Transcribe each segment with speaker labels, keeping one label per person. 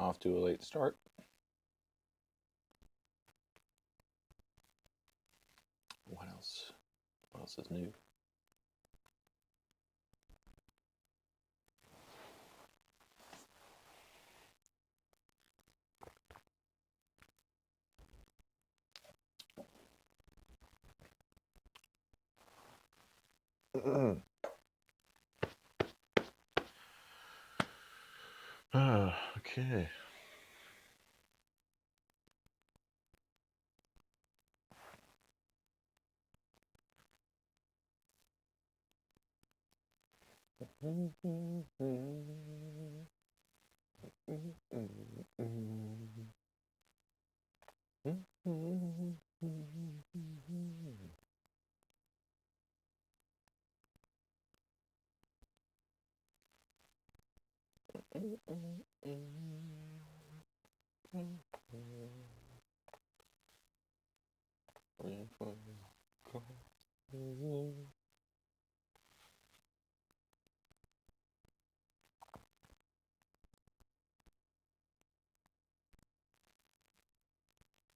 Speaker 1: off to a late start. What else? What else is new? Okay.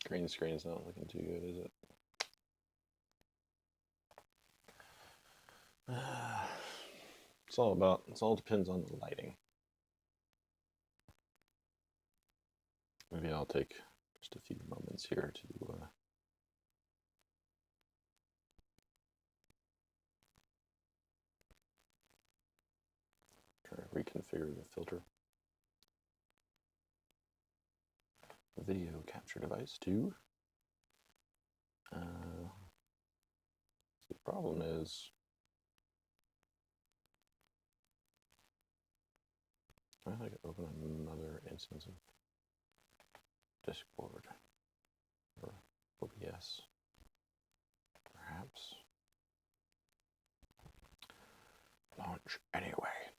Speaker 1: Green screen's not looking too good, is it? It all depends on the lighting. Maybe I'll take just a few moments here to try to reconfigure the filter. Video capture device 2. The problem is I could open another instance of Discord or OBS, perhaps. Launch anyway.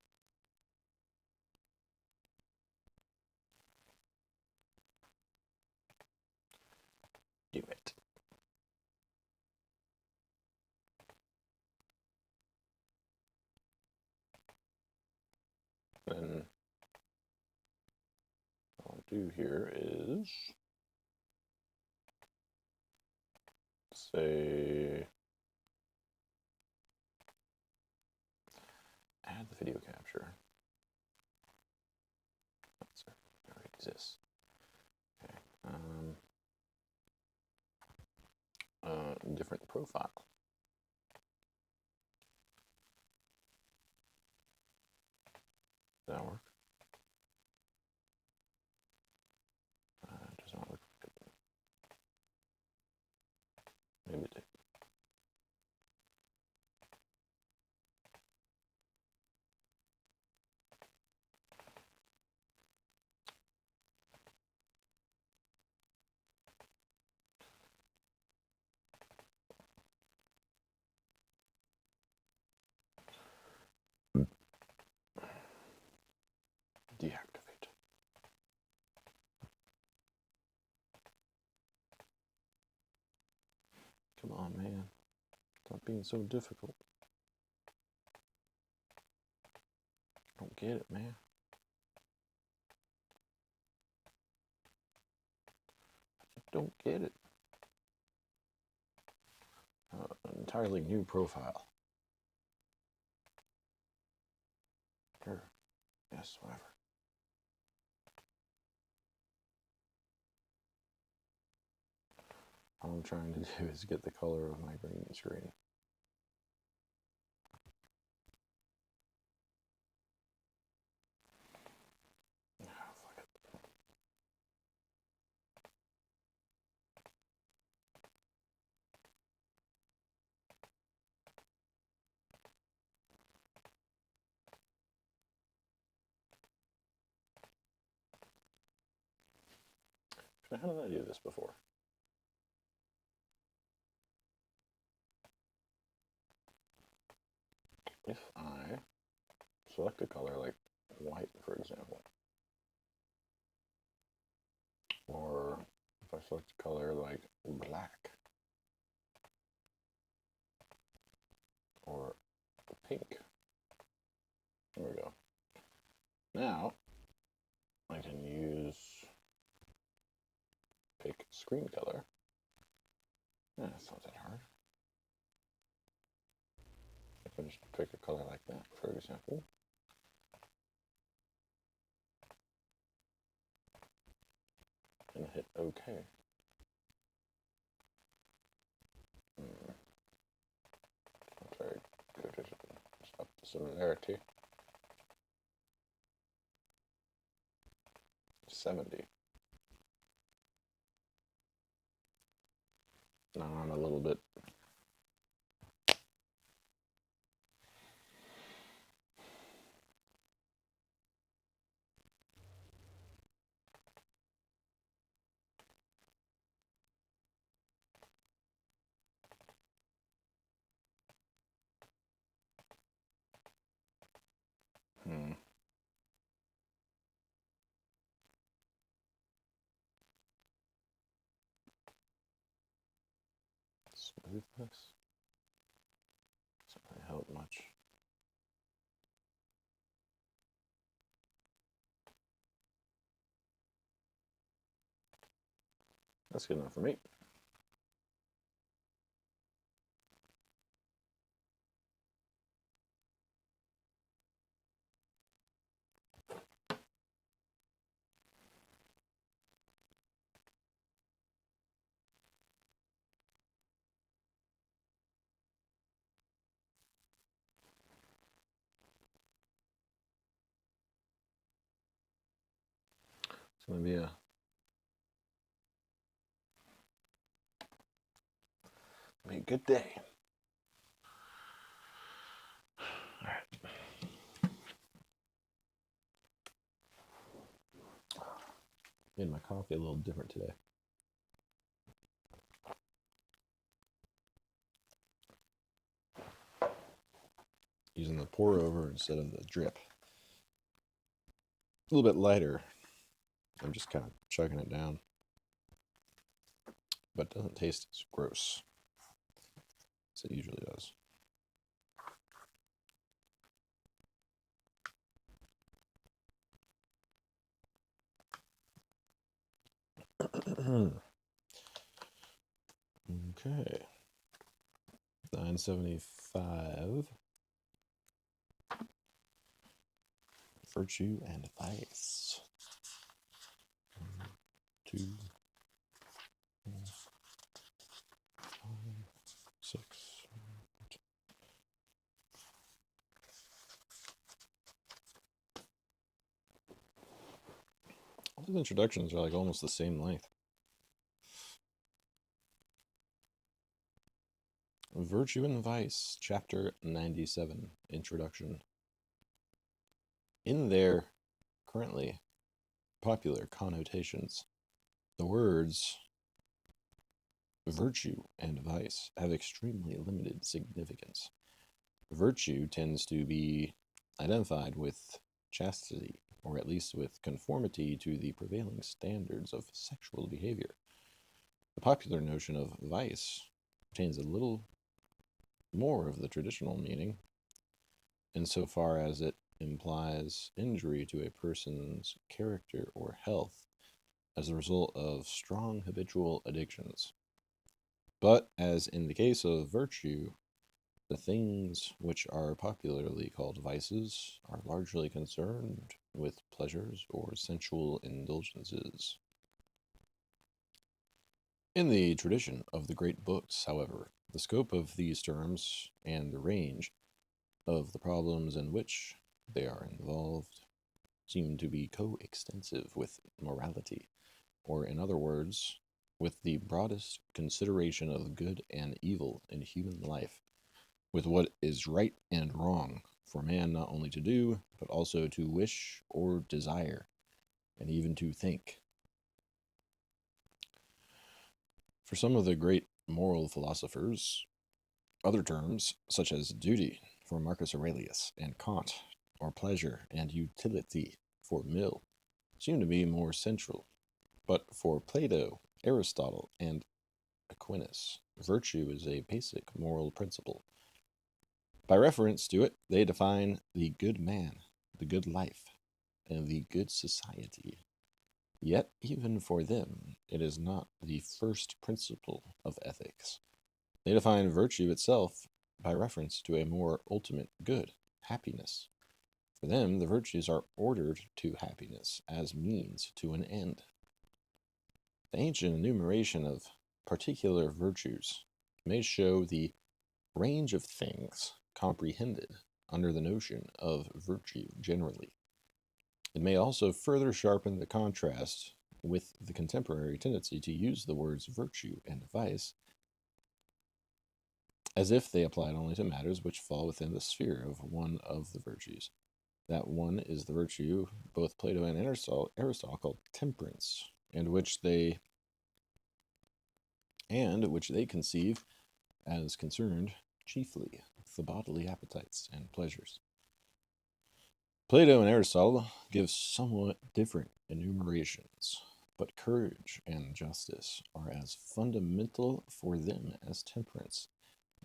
Speaker 1: Do it. Then what I'll do here is say add the video capture. Sorry, it already exists. Okay. Different profile. Does that work? It does not look good. Maybe it did. Deactivate. Come on, man. Stop being so difficult. I don't get it, man. I don't get it. An entirely new profile. Sure. Yes, whatever. All I'm trying to do is get the color of my green screen. Oh, fuck it. So how did I do this before? If I select a color like white, for example, or if I select a color like black, or pink, there we go. Now I can use screen color. Yeah, it's not that hard. I can just pick a color like that, for example. And hit OK. Not very good at it. Just up the similarity. 70. Now I'm a little bit. Smoothness doesn't really help much. That's good enough for me. It's going to be a good day. All right. Made my coffee a little different today. Using the pour over instead of the drip. A little bit lighter. I'm just kind of chugging it down. But it doesn't taste as gross as it usually does. Okay. 975. Virtue and Vice. 1, 2, 4, 5, 6. All these introductions are like almost the same length. Virtue and Vice, Chapter 97, Introduction. In their currently popular connotations, the words virtue and vice have extremely limited significance. Virtue tends to be identified with chastity, or at least with conformity to the prevailing standards of sexual behavior. The popular notion of vice retains a little more of the traditional meaning, insofar as it implies injury to a person's character or health as a result of strong habitual addictions. But as in the case of virtue, the things which are popularly called vices are largely concerned with pleasures or sensual indulgences. In the tradition of the great books, however, the scope of these terms and the range of the problems in which they are involved seem to be coextensive with morality, or in other words, with the broadest consideration of good and evil in human life, with what is right and wrong for man not only to do, but also to wish or desire, and even to think. For some of the great moral philosophers, other terms, such as duty for Marcus Aurelius and Kant, or pleasure and utility for Mill, seem to be more central. But for Plato, Aristotle, and Aquinas, virtue is a basic moral principle. By reference to it, they define the good man, the good life, and the good society. Yet, even for them, it is not the first principle of ethics. They define virtue itself by reference to a more ultimate good, happiness. For them, the virtues are ordered to happiness as means to an end. The ancient enumeration of particular virtues may show the range of things comprehended under the notion of virtue generally. It may also further sharpen the contrast with the contemporary tendency to use the words virtue and vice as if they applied only to matters which fall within the sphere of one of the virtues. That one is the virtue both Plato and Aristotle called temperance, and which they conceive as concerned chiefly with the bodily appetites and pleasures. Plato and Aristotle give somewhat different enumerations, but courage and justice are as fundamental for them as temperance,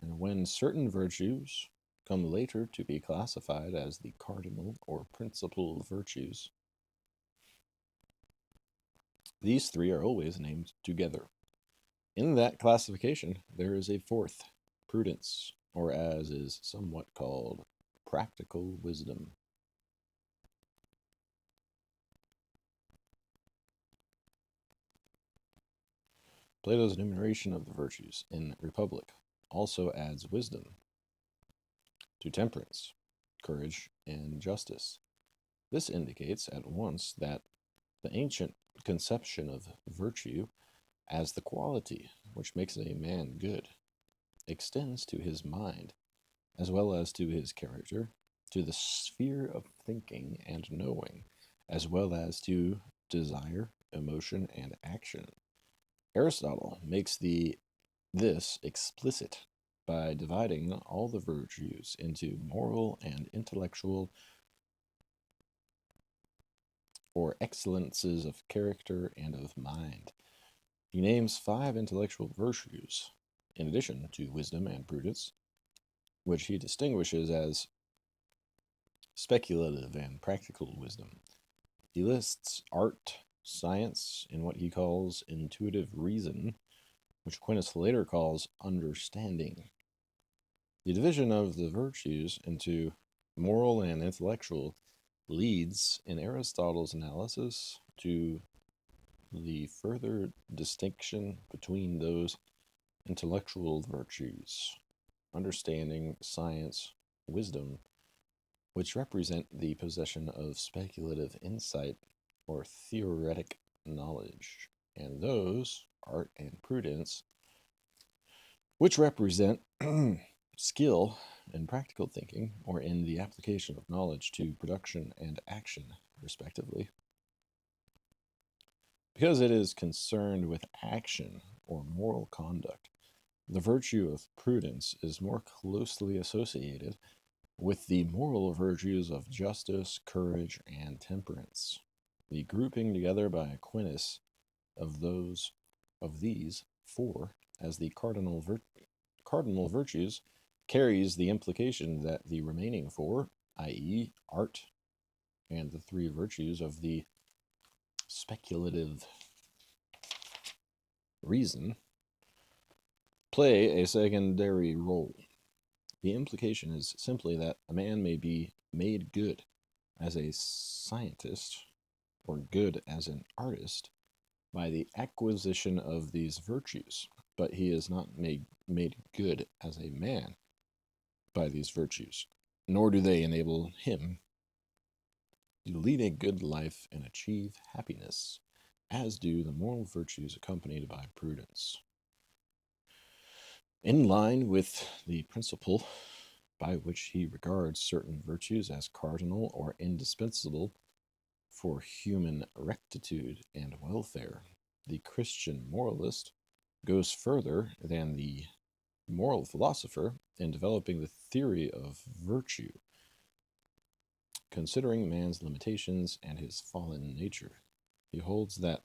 Speaker 1: and when certain virtues come later to be classified as the cardinal or principal virtues, these three are always named together. In that classification, there is a fourth, prudence, or as is somewhat called, practical wisdom. Plato's enumeration of the virtues in Republic also adds wisdom to temperance, courage, and justice. This indicates at once that the ancient conception of virtue as the quality which makes a man good extends to his mind as well as to his character, to the sphere of thinking and knowing, as well as to desire, emotion, and action. Aristotle makes this explicit by dividing all the virtues into moral and intellectual, or excellences of character and of mind. He names 5 intellectual virtues, in addition to wisdom and prudence, which he distinguishes as speculative and practical wisdom. He lists art, science, and what he calls intuitive reason, which Aquinas later calls understanding. The division of the virtues into moral and intellectual leads, in Aristotle's analysis, to the further distinction between those intellectual virtues, understanding, science, wisdom, which represent the possession of speculative insight or theoretic knowledge, and those, art and prudence, which represent skill in practical thinking or in the application of knowledge to production and action, respectively. Because it is concerned with action or moral conduct, the virtue of prudence is more closely associated with the moral virtues of justice, courage, and temperance. The grouping together by Aquinas of these 4 as the cardinal virtues carries the implication that the remaining 4, i.e., art and the 3 virtues of the speculative reason, play a secondary role. The implication is simply that a man may be made good as a scientist or good as an artist by the acquisition of these virtues, but he is not made good as a man by these virtues, nor do they enable him to lead a good life and achieve happiness, as do the moral virtues accompanied by prudence. In line with the principle by which he regards certain virtues as cardinal or indispensable for human rectitude and welfare, the Christian moralist goes further than the moral philosopher in developing the theory of virtue, considering man's limitations and his fallen nature. He holds that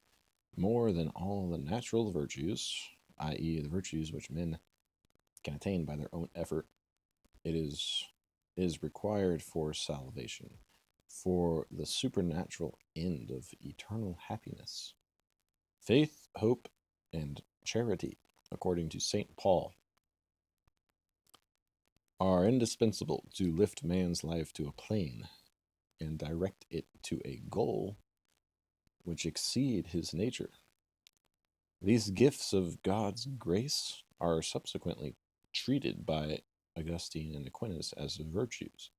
Speaker 1: more than all the natural virtues, i.e., the virtues which men can attain by their own effort, it is required for salvation, for the supernatural end of eternal happiness. Faith hope, and charity, according to St. Paul, are indispensable to lift man's life to a plane and direct it to a goal which exceed his nature. These gifts of God's grace are subsequently treated by Augustine and Aquinas as virtues,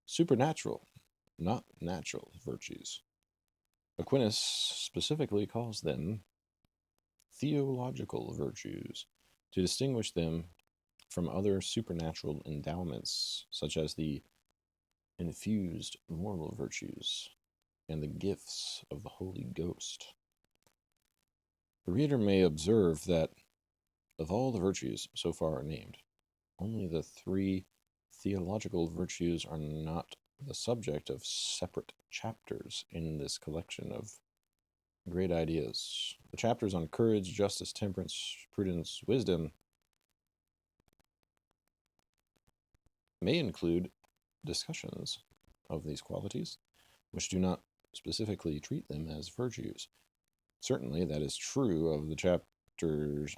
Speaker 1: supernatural, not natural virtues. Aquinas specifically calls them theological virtues to distinguish them from other supernatural endowments, such as the infused moral virtues and the gifts of the Holy Ghost. The reader may observe that of all the virtues so far named, only the 3 theological virtues are not the subject of separate chapters in this collection of great ideas. The chapters on courage, justice, temperance, prudence, wisdom may include discussions of these qualities, which do not specifically treat them as virtues. Certainly, that is true of the chapters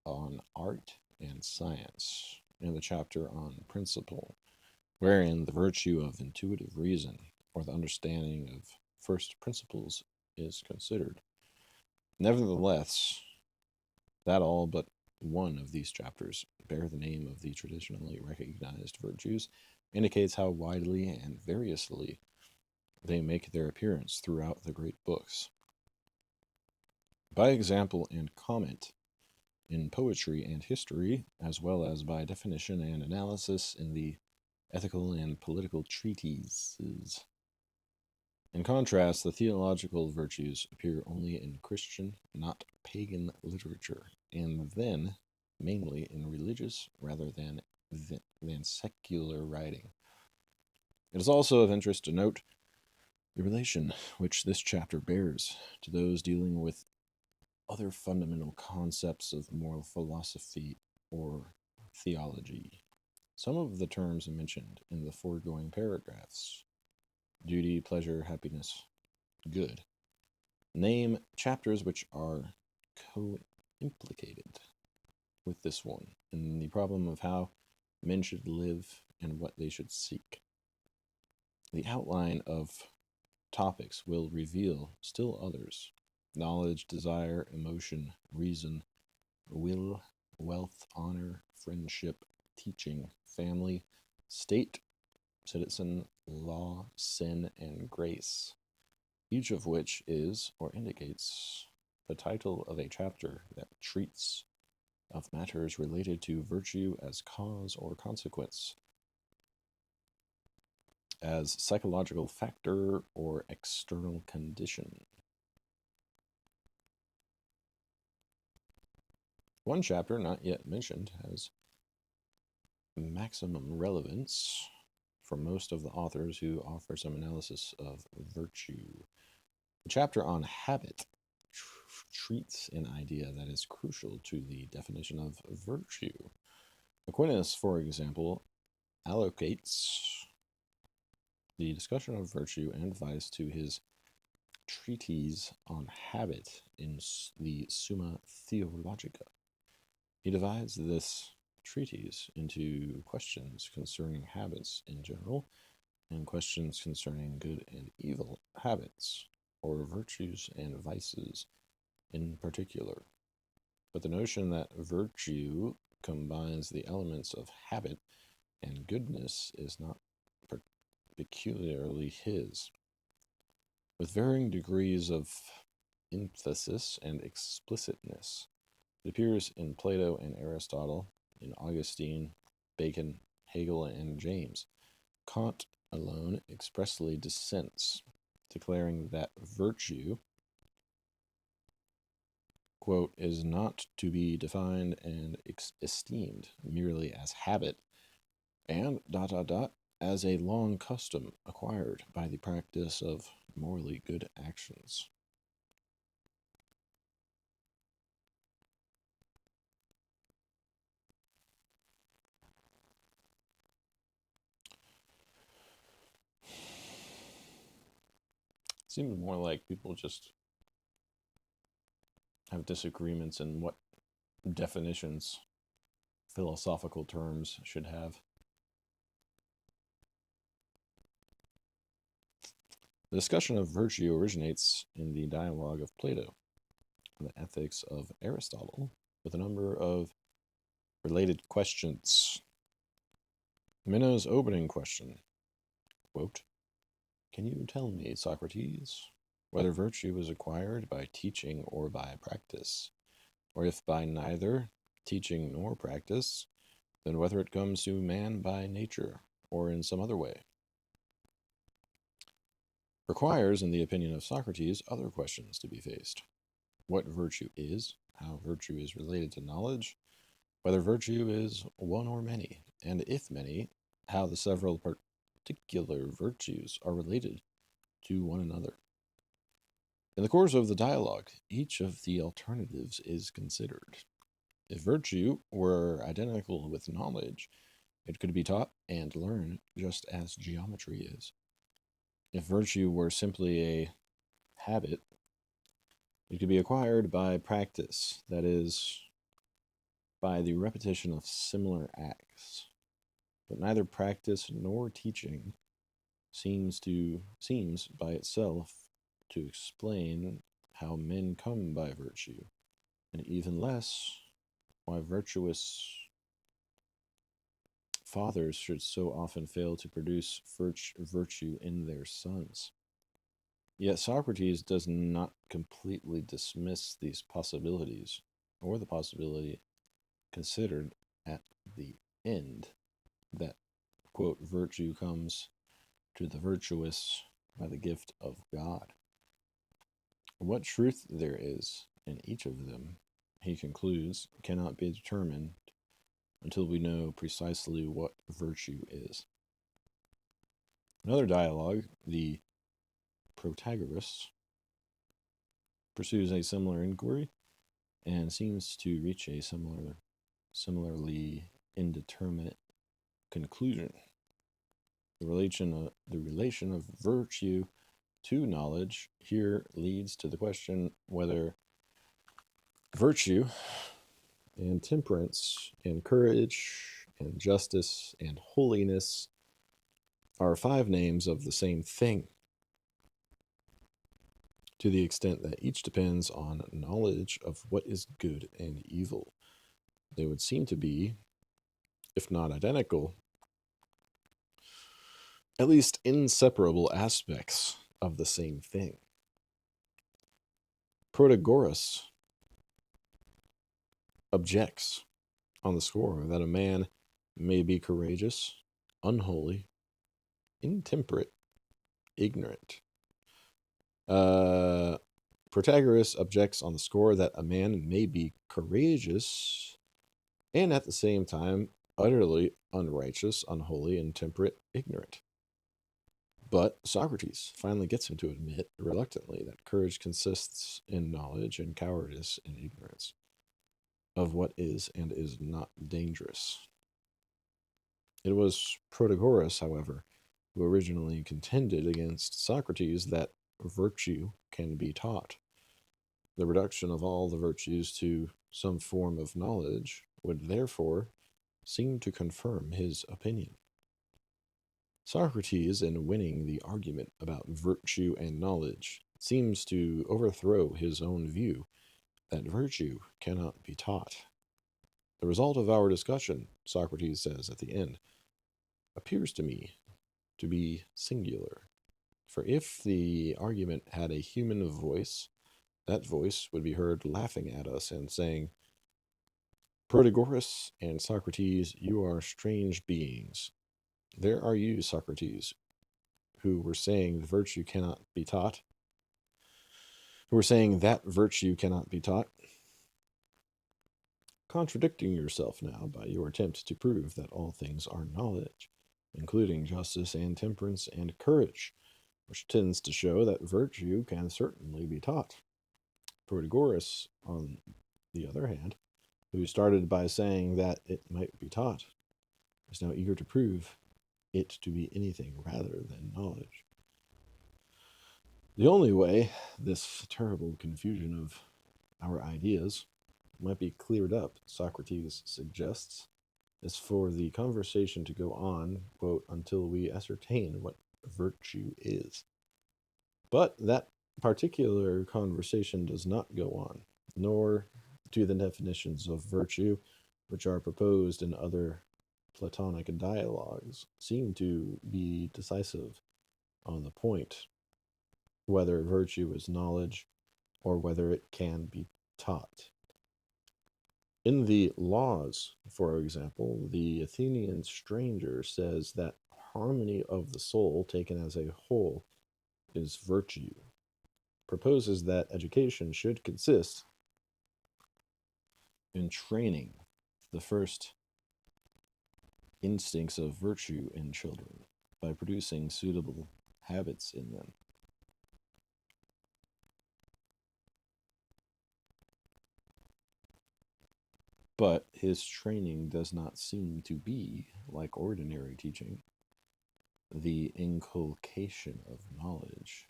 Speaker 1: on art and science, and the chapter on principle, wherein the virtue of intuitive reason, or the understanding of first principles, is considered. Nevertheless, that all but one of these chapters bear the name of the traditionally recognized virtues indicates how widely and variously they make their appearance throughout the great books. By example and comment in poetry and history, as well as by definition and analysis in the ethical and political treatises. In contrast, the theological virtues appear only in Christian, not pagan literature, and then mainly in religious rather than secular writing. It is also of interest to note the relation which this chapter bears to those dealing with other fundamental concepts of moral philosophy or theology. Some of the terms mentioned in the foregoing paragraphs, duty, pleasure, happiness, good, name chapters which are co-implicated with this one in the problem of how men should live and what they should seek. The outline of topics will reveal still others: knowledge, desire, emotion, reason, will, wealth, honor, friendship, teaching, family, state, citizen, law, sin, and grace, each of which is or indicates the title of a chapter that treats of matters related to virtue as cause or consequence, as psychological factor or external condition. One chapter not yet mentioned has maximum relevance for most of the authors who offer some analysis of virtue. The chapter on habit treats an idea that is crucial to the definition of virtue. Aquinas, for example, allocates the discussion of virtue and vice to his treatise on habit in the Summa Theologica. He divides this treatise into questions concerning habits in general and questions concerning good and evil habits, or virtues and vices in particular. But the notion that virtue combines the elements of habit and goodness is not peculiarly his. With varying degrees of emphasis and explicitness, it appears in Plato and Aristotle, in Augustine, Bacon, Hegel, and James. Kant alone expressly dissents, declaring that virtue, quote, is not to be defined and esteemed merely as habit, and as a long custom acquired by the practice of morally good actions. Seems more like people just have disagreements in what definitions philosophical terms should have. The discussion of virtue originates in the dialogue of Plato and the ethics of Aristotle, with a number of related questions. Meno's opening question, quote, "Can you tell me, Socrates, whether virtue is acquired by teaching or by practice, or if by neither teaching nor practice, then whether it comes to man by nature or in some other way?" Requires, in the opinion of Socrates, other questions to be faced. What virtue is, how virtue is related to knowledge, whether virtue is one or many, and if many, how the several particular virtues are related to one another. In the course of the dialogue, each of the alternatives is considered. If virtue were identical with knowledge, it could be taught and learned just as geometry is. If virtue were simply a habit, it could be acquired by practice, that is, by the repetition of similar acts. But neither practice nor teaching seems by itself to explain how men come by virtue, and even less why virtuous fathers should so often fail to produce virtue in their sons. Yet Socrates does not completely dismiss these possibilities, or the possibility considered at the end that, quote, virtue comes to the virtuous by the gift of God. What truth there is in each of them, he concludes, cannot be determined until we know precisely what virtue is. Another dialogue, the Protagoras, pursues a similar inquiry and seems to reach a similarly indeterminate conclusion. The relation of virtue to knowledge here leads to the question whether virtue and temperance and courage and justice and holiness are 5 names of the same thing, to the extent that each depends on knowledge of what is good and evil. They would seem to be, if not identical, at least inseparable aspects of the same thing. Protagoras objects on the score that a man may be courageous, unholy, intemperate, ignorant. Protagoras objects on the score that a man may be courageous and at the same time utterly unrighteous, unholy, intemperate, ignorant. But Socrates finally gets him to admit, reluctantly, that courage consists in knowledge and cowardice in ignorance of what is and is not dangerous. It was Protagoras, however, who originally contended against Socrates that virtue can be taught. The reduction of all the virtues to some form of knowledge would therefore seem to confirm his opinion. Socrates, in winning the argument about virtue and knowledge, seems to overthrow his own view that virtue cannot be taught. The result of our discussion, Socrates says at the end, appears to me to be singular. For if the argument had a human voice, that voice would be heard laughing at us and saying, "Protagoras and Socrates, you are strange beings. There are you, Socrates, who were saying virtue cannot be taught, who were saying that virtue cannot be taught, contradicting yourself now by your attempt to prove that all things are knowledge, including justice and temperance and courage, which tends to show that virtue can certainly be taught. Protagoras, on the other hand, who started by saying that it might be taught, is now eager to prove it to be anything rather than knowledge. The only way this terrible confusion of our ideas might be cleared up, Socrates suggests, is for the conversation to go on, quote, until we ascertain what virtue is. But that particular conversation does not go on, nor do the definitions of virtue, which are proposed in other Platonic dialogues, seem to be decisive on the point whether virtue is knowledge or whether it can be taught. In the Laws, for example, the Athenian stranger says that harmony of the soul taken as a whole is virtue, proposes that education should consist in training the first instincts of virtue in children by producing suitable habits in them. But his training does not seem to be, like ordinary teaching, the inculcation of knowledge.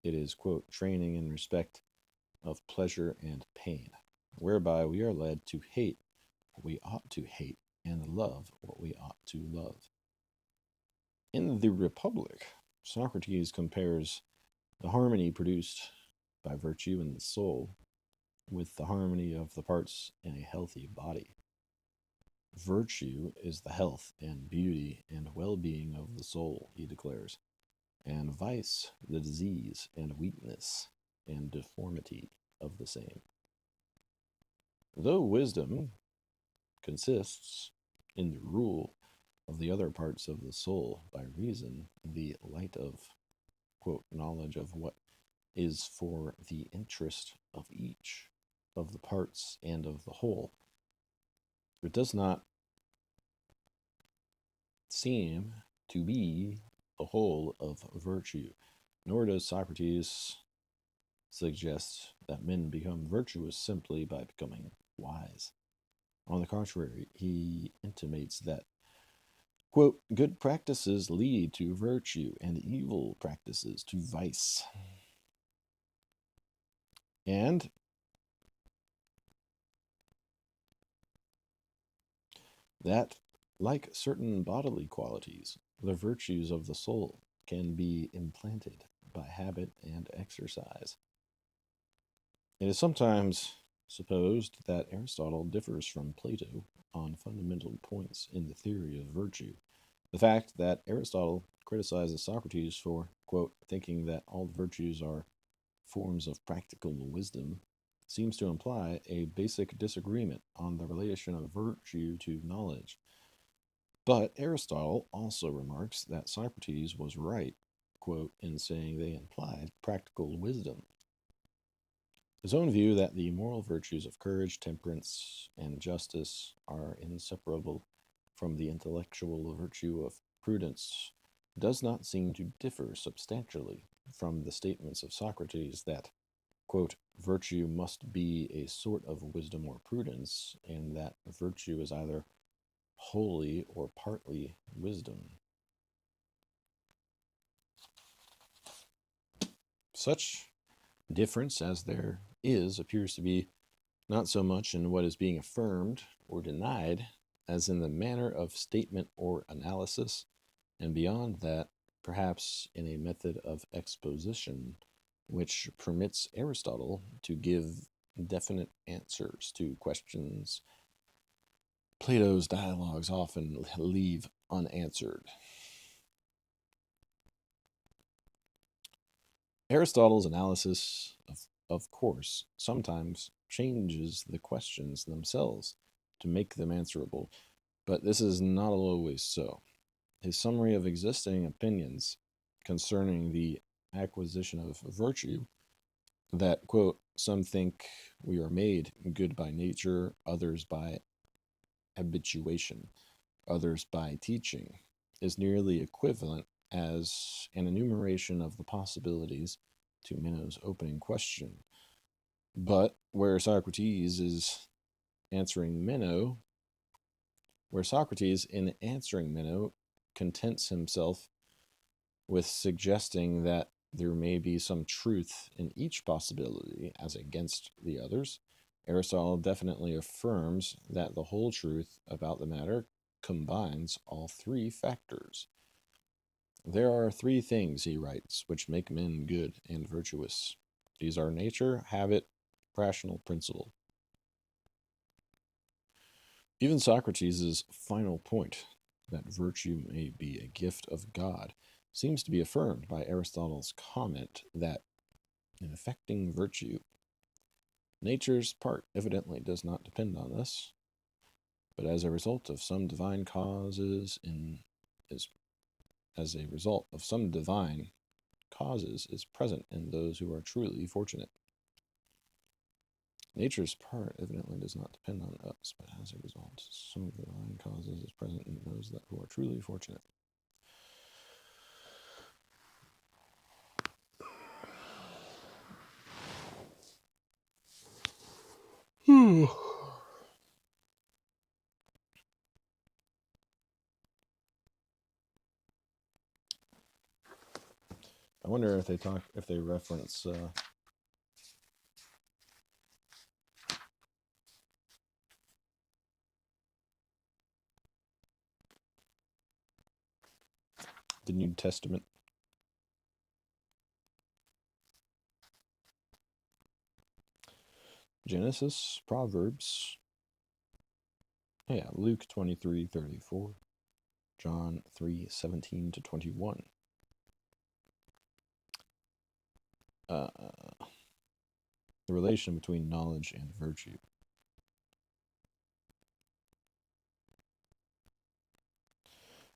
Speaker 1: It is, quote, training in respect of pleasure and pain, whereby we are led to hate what we ought to hate and love what we ought to love. In the Republic, Socrates compares the harmony produced by virtue in the soul with the harmony of the parts in a healthy body. Virtue is the health and beauty and well-being of the soul, he declares, and vice the disease and weakness and deformity of the same. Though wisdom consists in the rule of the other parts of the soul by reason, the light of, quote, knowledge of what is for the interest of each of the parts and of the whole, it does not seem to be the whole of virtue, nor does Socrates suggest that men become virtuous simply by becoming wise. On the contrary, he intimates that, quote, good practices lead to virtue and evil practices to vice. And that, like certain bodily qualities, the virtues of the soul can be implanted by habit and exercise. It is sometimes supposed that Aristotle differs from Plato on fundamental points in the theory of virtue. The fact that Aristotle criticizes Socrates for, quote, thinking that all the virtues are forms of practical wisdom seems to imply a basic disagreement on the relation of virtue to knowledge. But Aristotle also remarks that Socrates was right, quote, in saying they implied practical wisdom. His own view that the moral virtues of courage, temperance, and justice are inseparable from the intellectual virtue of prudence does not seem to differ substantially from the statements of Socrates that, quote, virtue must be a sort of wisdom or prudence, and that virtue is either wholly or partly wisdom. Such difference as there is appears to be not so much in what is being affirmed or denied as in the manner of statement or analysis, and beyond that, perhaps in a method of exposition which permits Aristotle to give definite answers to questions Plato's dialogues often leave unanswered. Aristotle's analysis, of course, sometimes changes the questions themselves to make them answerable, but this is not always so. His summary of existing opinions concerning the acquisition of virtue, that, quote, some think we are made good by nature, others by habituation, others by teaching, is nearly equivalent as an enumeration of the possibilities to Meno's opening question. But where Socrates in answering Meno contents himself with suggesting that there may be some truth in each possibility as against the others, Aristotle definitely affirms that the whole truth about the matter combines all three factors. There are three things, he writes, which make men good and virtuous. These are nature, habit, rational principle. Even Socrates' final point, that virtue may be a gift of God, seems to be affirmed by Aristotle's comment that in effecting virtue, nature's part evidently does not depend on us, but as a result of some divine causes is present in those who are truly fortunate. Nature's part evidently does not depend on us, but as a result, some divine causes is present in those who are truly fortunate. I wonder if they reference the New Testament. Genesis, Proverbs, Luke 23:34, John 3:17-21. The relation between knowledge and virtue.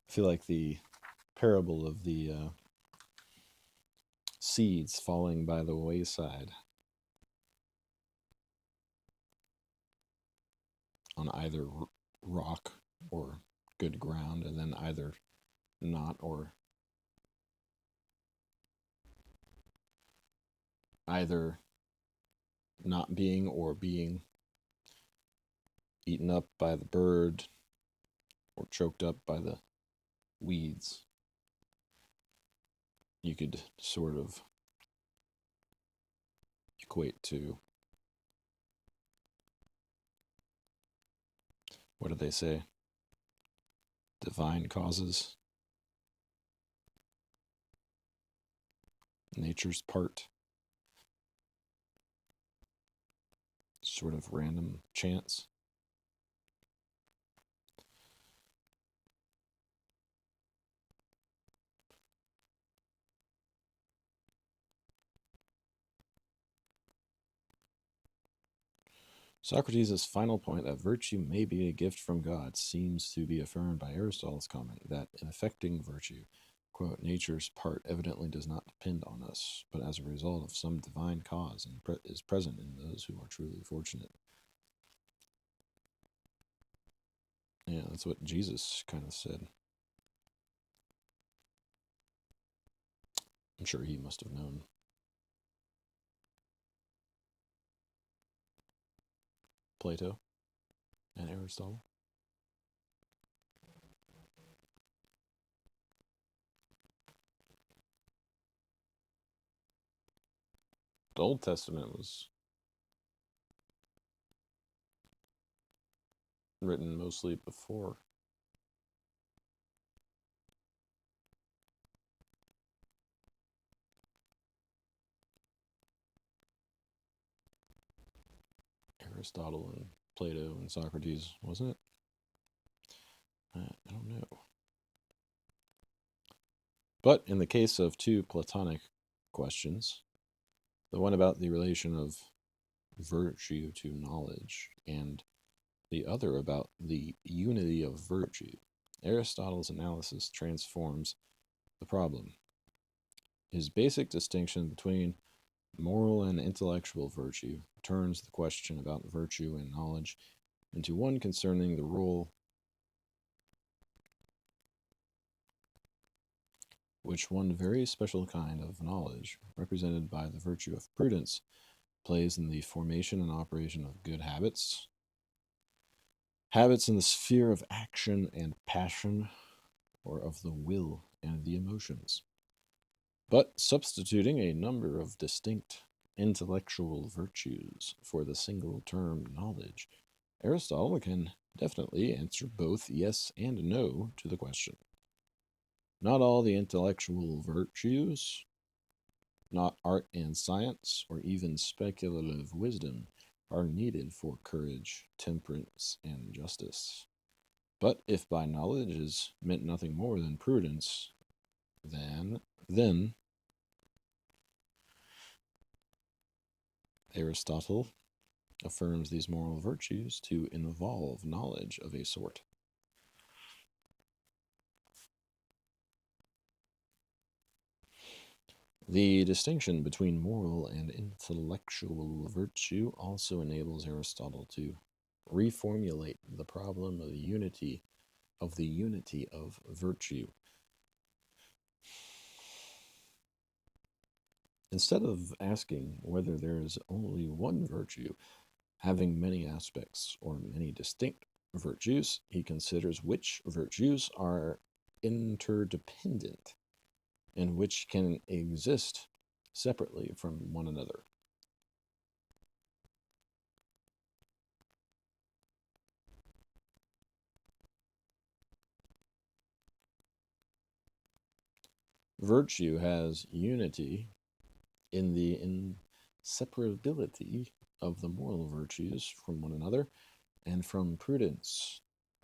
Speaker 1: I feel like the parable of the seeds falling by the wayside on either rock or good ground, and then either not or either not being or being eaten up by the bird or choked up by the weeds. You could sort of equate to, what do they say? Divine causes. Nature's part. Sort of random chance. Socrates' final point that virtue may be a gift from God seems to be affirmed by Aristotle's comment that in effecting virtue, quote, nature's part evidently does not depend on us, but as a result of some divine cause and is present in those who are truly fortunate. Yeah, that's what Jesus kind of said. I'm sure he must have known. Plato and Aristotle. The Old Testament was written mostly before Aristotle and Plato and Socrates, wasn't it? I don't know. But in the case of two Platonic questions, the one about the relation of virtue to knowledge and the other about the unity of virtue, Aristotle's analysis transforms the problem. His basic distinction between moral and intellectual virtue turns the question about virtue and knowledge into one concerning the role which one very special kind of knowledge, represented by the virtue of prudence, plays in the formation and operation of good habits, habits in the sphere of action and passion, or of the will and the emotions. But substituting a number of distinct intellectual virtues for the single term knowledge, Aristotle can definitely answer both yes and no to the question. Not all the intellectual virtues, not art and science, or even speculative wisdom, are needed for courage, temperance, and justice. But if by knowledge is meant nothing more than prudence, then Aristotle affirms these moral virtues to involve knowledge of a sort. The distinction between moral and intellectual virtue also enables Aristotle to reformulate the problem of the unity of virtue. Instead of asking whether there is only one virtue having many aspects or many distinct virtues, he considers which virtues are interdependent and which can exist separately from one another. Virtue has unity in the inseparability of the moral virtues from one another and from prudence.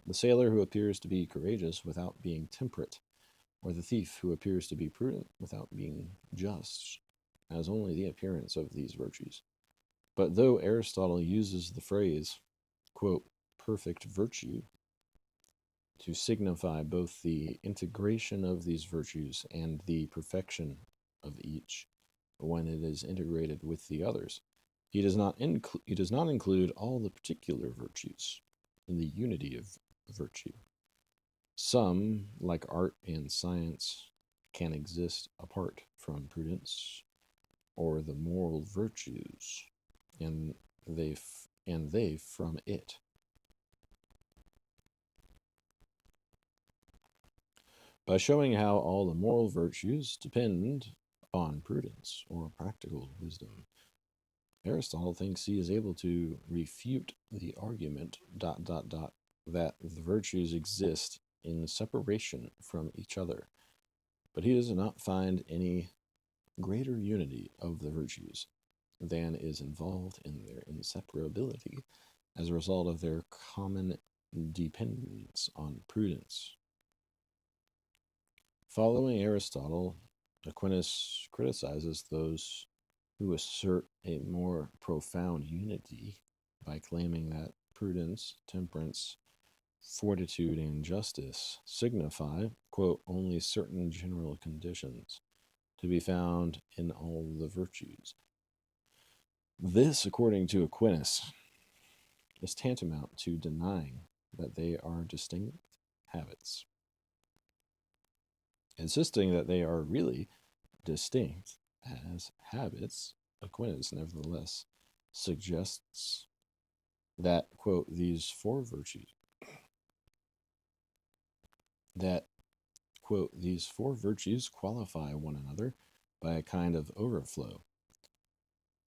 Speaker 1: The sailor who appears to be courageous without being temperate, or the thief who appears to be prudent without being just, has only the appearance of these virtues. But though Aristotle uses the phrase, quote, perfect virtue, to signify both the integration of these virtues and the perfection of each when it is integrated with the others, he does not include all the particular virtues in the unity of virtue. Some, like art and science, can exist apart from prudence or the moral virtues, and they from it. By showing how all the moral virtues depend upon prudence or practical wisdom, Aristotle thinks he is able to refute the argument that the virtues exist in separation from each other, but he does not find any greater unity of the virtues than is involved in their inseparability as a result of their common dependence on prudence. Following Aristotle, Aquinas criticizes those who assert a more profound unity by claiming that prudence, temperance, fortitude, and justice signify, quote, only certain general conditions to be found in all the virtues. This, according to Aquinas, is tantamount to denying that they are distinct habits. Insisting that they are really distinct as habits, Aquinas nevertheless suggests that, quote, these four virtues qualify one another by a kind of overflow.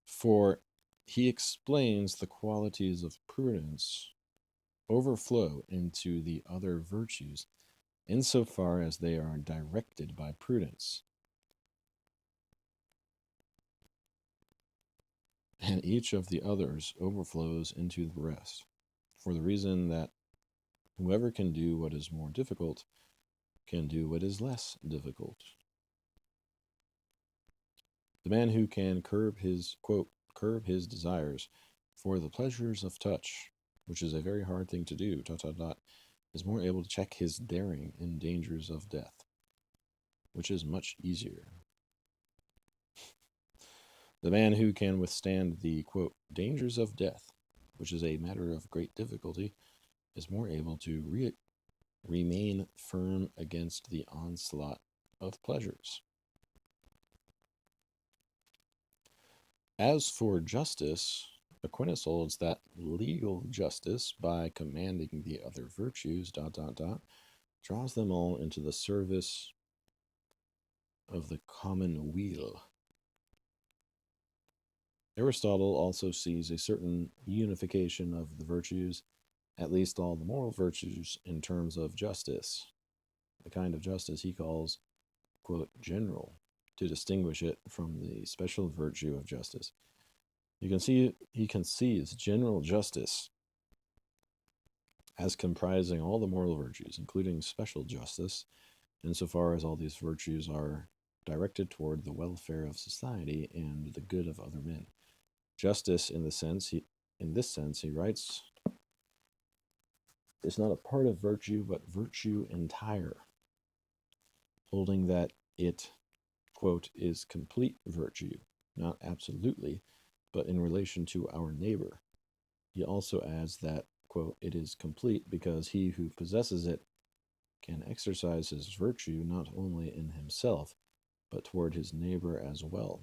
Speaker 1: For he explains the qualities of prudence overflow into the other virtues insofar as they are directed by prudence, and each of the others overflows into the rest, for the reason that whoever can do what is more difficult can do what is less difficult. The man who can curb his, quote, curb his desires for the pleasures of touch, which is a very hard thing to do, is more able to check his daring in dangers of death, which is much easier. The man who can withstand the, quote, dangers of death, which is a matter of great difficulty, is more able to remain firm against the onslaught of pleasures. As for justice, Aquinas holds that legal justice, by commanding the other virtues, draws them all into the service of the common weal. Aristotle also sees a certain unification of the virtues, at least all the moral virtues, in terms of justice, the kind of justice he calls, quote, general, to distinguish it from the special virtue of justice. You can see he conceives general justice as comprising all the moral virtues, including special justice, insofar as all these virtues are directed toward the welfare of society and the good of other men. Justice, in this sense, he writes, is not a part of virtue, but virtue entire, holding that it, quote, is complete virtue, not absolutely, but in relation to our neighbor. He also adds that, quote, it is complete because he who possesses it can exercise his virtue not only in himself, but toward his neighbor as well.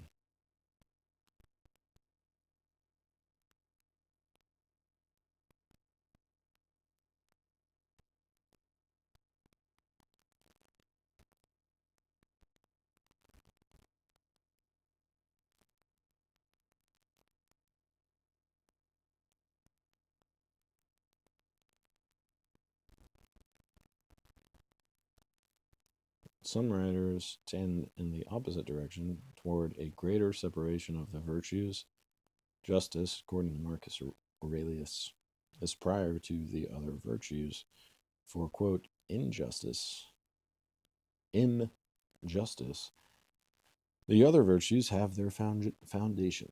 Speaker 1: Some writers tend in the opposite direction toward a greater separation of the virtues. Justice, according to Marcus Aurelius, is prior to the other virtues, for, quote, injustice, the other virtues have their foundation.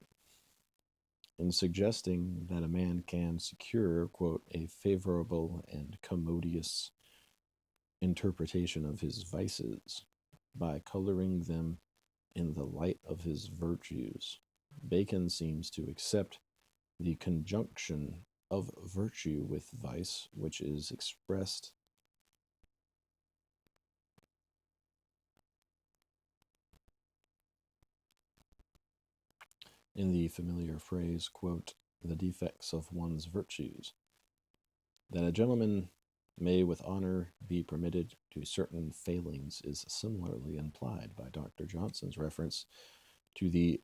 Speaker 1: In suggesting that a man can secure, quote, a favorable and commodious interpretation of his vices by coloring them in the light of his virtues, Bacon seems to accept the conjunction of virtue with vice, which is expressed in the familiar phrase, quote, the defects of one's virtues. That a gentleman may with honor be permitted to certain failings is similarly implied by Dr. Johnson's reference to the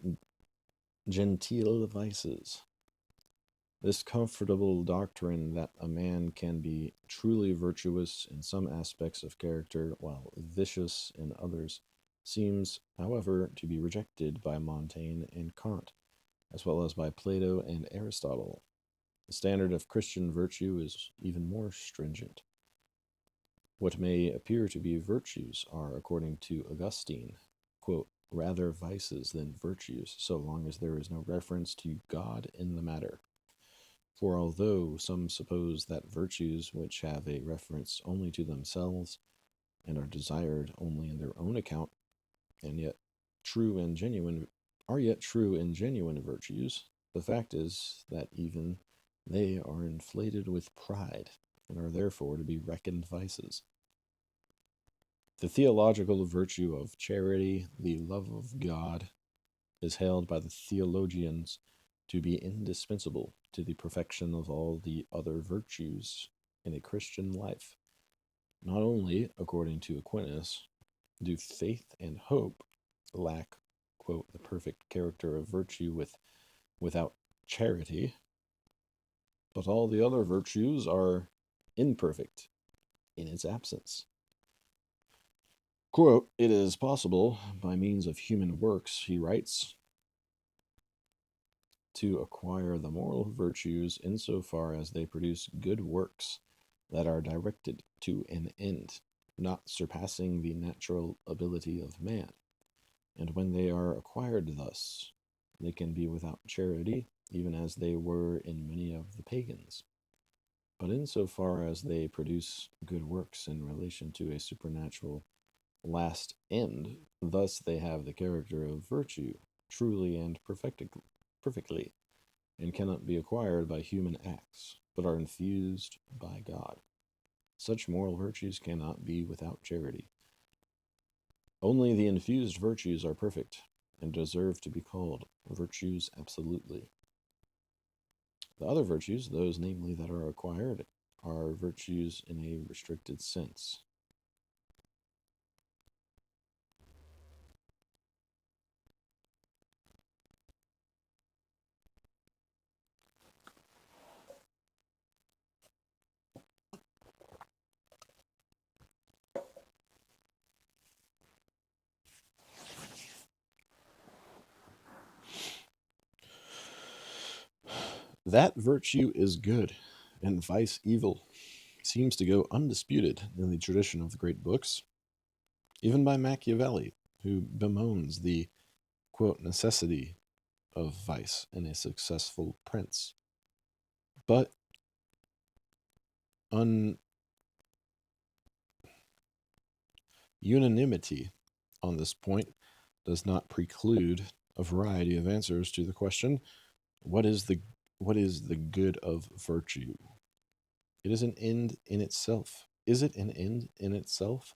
Speaker 1: genteel vices. This comfortable doctrine that a man can be truly virtuous in some aspects of character while vicious in others seems, however, to be rejected by Montaigne and Kant, as well as by Plato and Aristotle. The standard of Christian virtue is even more stringent. What may appear to be virtues are, according to Augustine, quote, rather vices than virtues, so long as there is no reference to God in the matter. For although some suppose that virtues which have a reference only to themselves and are desired only in their own account, and yet true and genuine virtues, the fact is that even they are inflated with pride and are therefore to be reckoned vices. The theological virtue of charity, the love of God, is held by the theologians to be indispensable to the perfection of all the other virtues in a Christian life. Not only, according to Aquinas, do faith and hope lack, quote, the perfect character of virtue without charity, but all the other virtues are imperfect in its absence. Quote, it is possible, by means of human works, he writes, to acquire the moral virtues insofar as they produce good works that are directed to an end, not surpassing the natural ability of man. And when they are acquired thus, they can be without charity, even as they were in many of the pagans. But insofar as they produce good works in relation to a supernatural last end, thus they have the character of virtue, truly and perfectly, and cannot be acquired by human acts, but are infused by God. Such moral virtues cannot be without charity. Only the infused virtues are perfect, and deserve to be called virtues absolutely. The other virtues, those namely that are acquired, are virtues in a restricted sense. That virtue is good and vice evil seems to go undisputed in the tradition of the great books, even by Machiavelli, who bemoans the, quote, necessity of vice in a successful prince. But unanimity on this point does not preclude a variety of answers to the question, what is the good of virtue? It is an end in itself. Is it an end in itself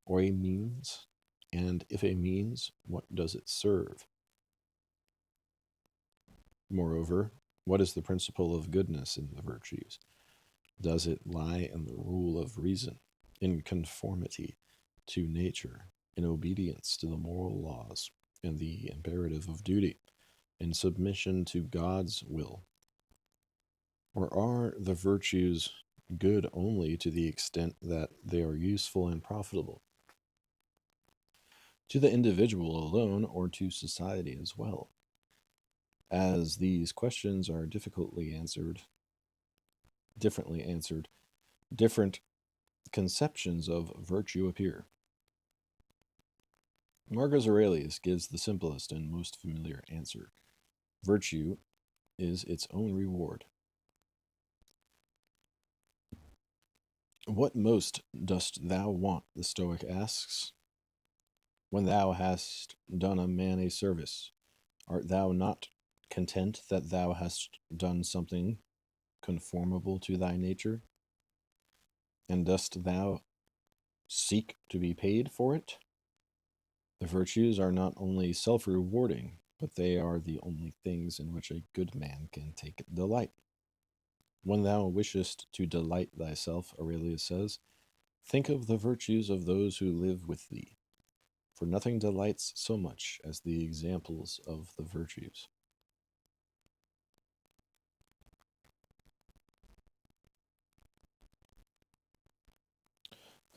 Speaker 1: or a means? And if a means, what does it serve? Moreover, what is the principle of goodness in the virtues? Does it lie in the rule of reason, in conformity to nature, in obedience to the moral laws and the imperative of duty, in submission to God's will? Or are the virtues good only to the extent that they are useful and profitable? To the individual alone or to society as well? As these questions are differently answered, different conceptions of virtue appear. Marcus Aurelius gives the simplest and most familiar answer. Virtue is its own reward. What most dost thou want, the Stoic asks, when thou hast done a man a service? Art thou not content that thou hast done something conformable to thy nature? And dost thou seek to be paid for it? The virtues are not only self-rewarding, but they are the only things in which a good man can take delight. When thou wishest to delight thyself, Aurelius says, think of the virtues of those who live with thee, for nothing delights so much as the examples of the virtues.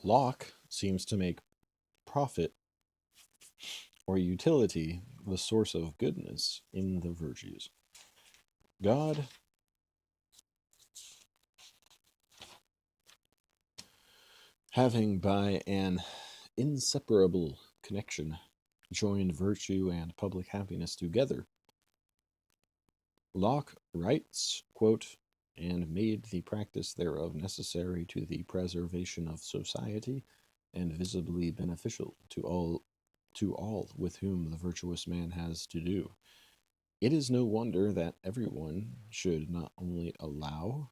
Speaker 1: Locke seems to make profit or utility the source of goodness in the virtues. God having by an inseparable connection joined virtue and public happiness together, Locke writes, quote, and made the practice thereof necessary to the preservation of society and visibly beneficial to all with whom the virtuous man has to do. It is no wonder that everyone should not only allow,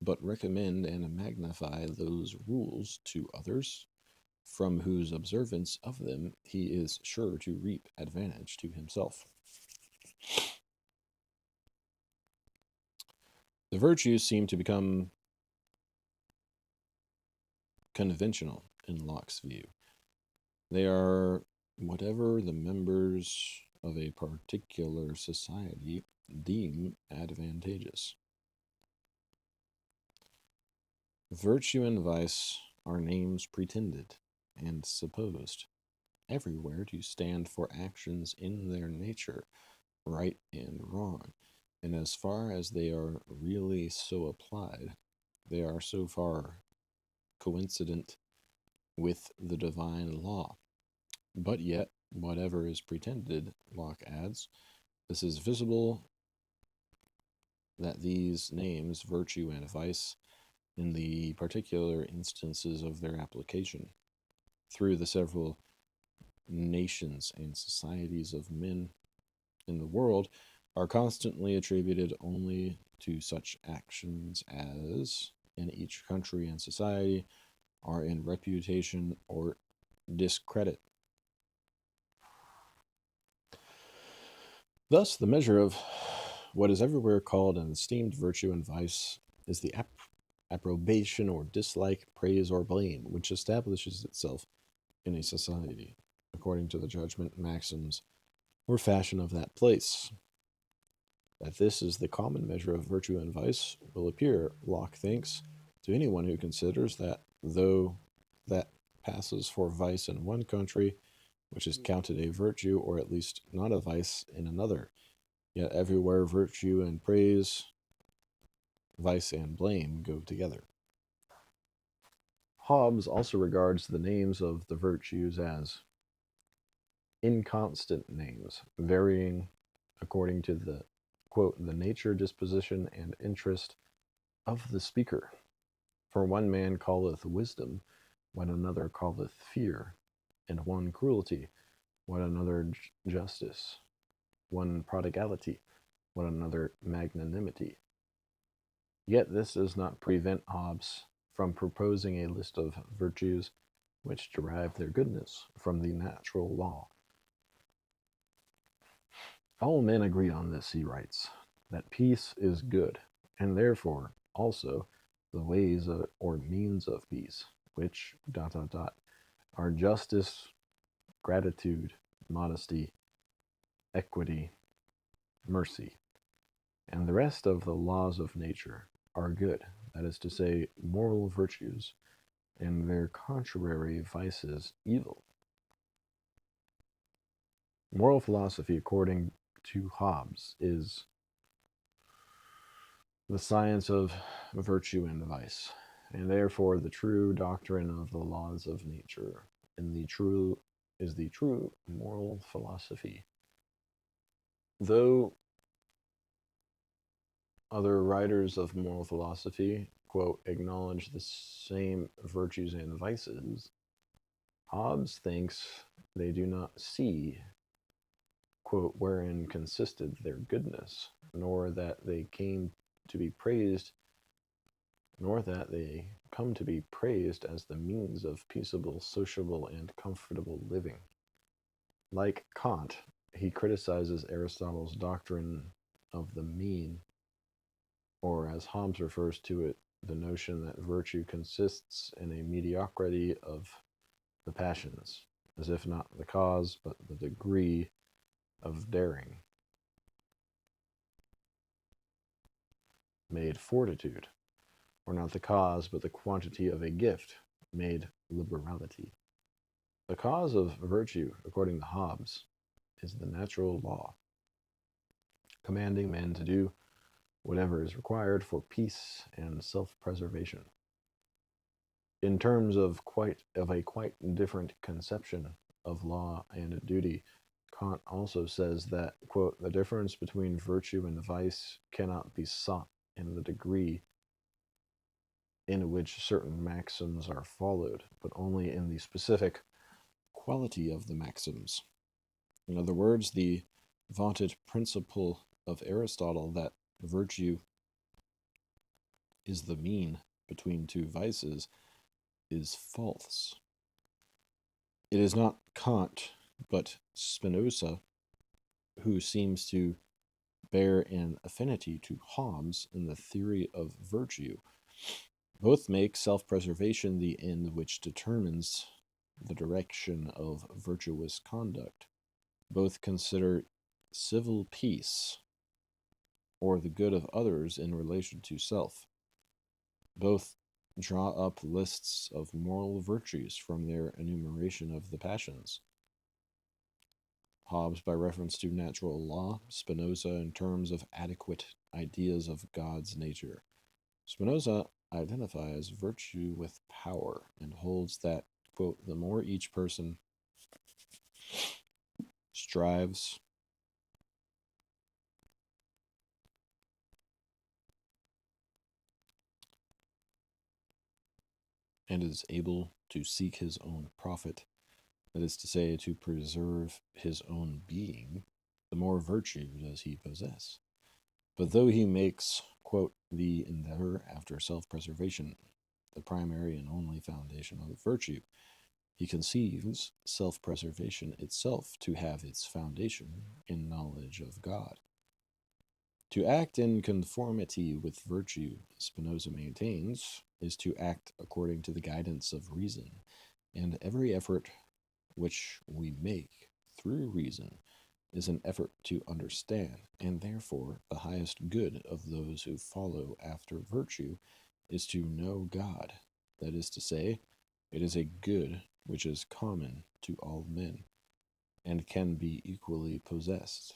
Speaker 1: but recommend and magnify those rules to others, from whose observance of them he is sure to reap advantage to himself. The virtues seem to become conventional in Locke's view. They are whatever the members of a particular society deem advantageous. Virtue and vice are names pretended and supposed everywhere to stand for actions in their nature, right and wrong, and as far as they are really so applied, they are so far coincident with the divine law. But yet, whatever is pretended, Locke adds, this is visible that these names, virtue and vice, in the particular instances of their application, through the several nations and societies of men in the world, are constantly attributed only to such actions as, in each country and society, are in reputation or discredit. Thus, the measure of what is everywhere called an esteemed virtue and vice is the approbation or dislike, praise or blame, which establishes itself in a society, according to the judgment, maxims, or fashion of that place. That this is the common measure of virtue and vice will appear, Locke thinks, to anyone who considers that though that passes for vice in one country, which is counted a virtue or at least not a vice in another, yet everywhere virtue and praise Vice and blame go together. Hobbes also regards the names of the virtues as inconstant names, varying according to the, quote, the nature, disposition, and interest of the speaker. For one man calleth wisdom, when another calleth fear, and one cruelty, when another justice, one prodigality, when another magnanimity. Yet this does not prevent Hobbes from proposing a list of virtues which derive their goodness from the natural law. All men agree on this, he writes, that peace is good, and therefore also the ways or means of peace, which ... are justice, gratitude, modesty, equity, mercy, and the rest of the laws of nature are good, that is to say, moral virtues, and their contrary vices evil. Moral philosophy, according to Hobbes, is the science of virtue and vice, and therefore the true doctrine of the laws of nature, and the true moral philosophy. Though other writers of moral philosophy, quote, acknowledge the same virtues and vices, Hobbes thinks they do not see, quote, wherein consisted their goodness, nor that they came to be praised, nor that they come to be praised as the means of peaceable, sociable, and comfortable living. Like Kant, he criticizes Aristotle's doctrine of the mean, or as Hobbes refers to it, the notion that virtue consists in a mediocrity of the passions, as if not the cause, but the degree of daring, made fortitude, or not the cause, but the quantity of a gift, made liberality. The cause of virtue, according to Hobbes, is the natural law, commanding men to do whatever is required for peace and self-preservation. In terms of a quite different conception of law and duty, Kant also says that, quote, the difference between virtue and vice cannot be sought in the degree in which certain maxims are followed, but only in the specific quality of the maxims. In other words, the vaunted principle of Aristotle that virtue is the mean between two vices is false. It is not Kant, but Spinoza, who seems to bear an affinity to Hobbes in the theory of virtue. Both make self-preservation the end which determines the direction of virtuous conduct. Both consider civil peace, or the good of others in relation to self. Both draw up lists of moral virtues from their enumeration of the passions. Hobbes by reference to natural law, Spinoza in terms of adequate ideas of God's nature. Spinoza identifies virtue with power and holds that, quote, the more each person strives and is able to seek his own profit, that is to say, to preserve his own being, the more virtue does he possess. But though he makes, quote, the endeavor after self-preservation the primary and only foundation of virtue, he conceives self-preservation itself to have its foundation in knowledge of God. To act in conformity with virtue, Spinoza maintains, is to act according to the guidance of reason, and every effort which we make through reason is an effort to understand, and therefore the highest good of those who follow after virtue is to know God. That is to say, it is a good which is common to all men, and can be equally possessed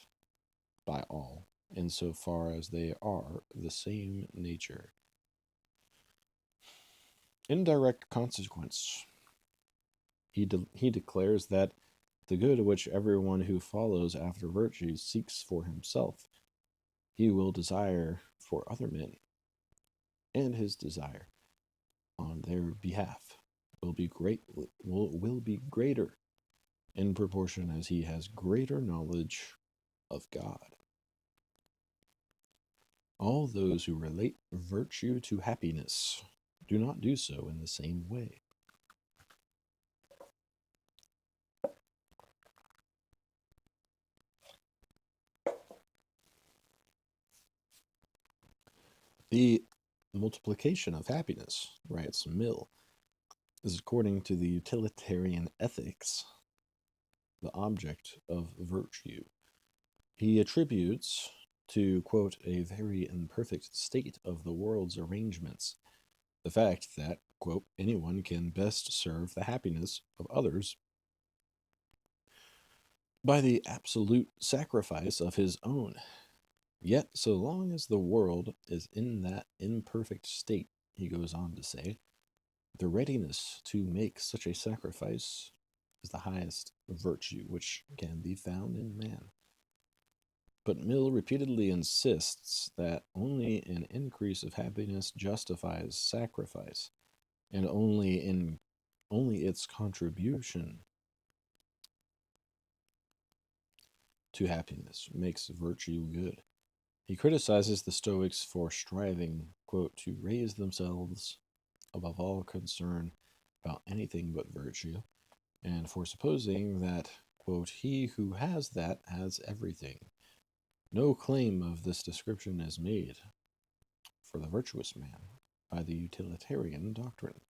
Speaker 1: by all insofar as they are the same nature. Indirect consequence. He declares that the good which everyone who follows after virtue seeks for himself, he will desire for other men, and his desire on their behalf will be greater in proportion as he has greater knowledge of God. All those who relate virtue to happiness do not do so in the same way. The multiplication of happiness, writes Mill, is according to the utilitarian ethics the object of virtue. He attributes to, quote, a very imperfect state of the world's arrangements the fact that, quote, anyone can best serve the happiness of others by the absolute sacrifice of his own. Yet, so long as the world is in that imperfect state, he goes on to say, the readiness to make such a sacrifice is the highest virtue which can be found in man. But Mill repeatedly insists that only an increase of happiness justifies sacrifice, and only its contribution to happiness makes virtue good. He criticizes the Stoics for striving, quote, to raise themselves above all concern about anything but virtue, and for supposing that, quote, he who has that has everything. No claim of this description is made for the virtuous man by the utilitarian doctrine.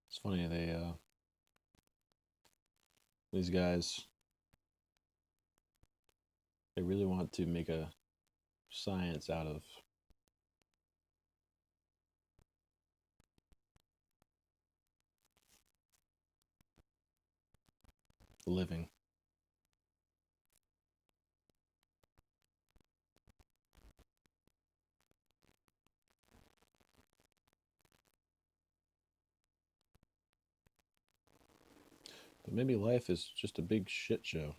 Speaker 1: It's funny, these guys, they really want to make a science out of living. But maybe life is just a big shit show.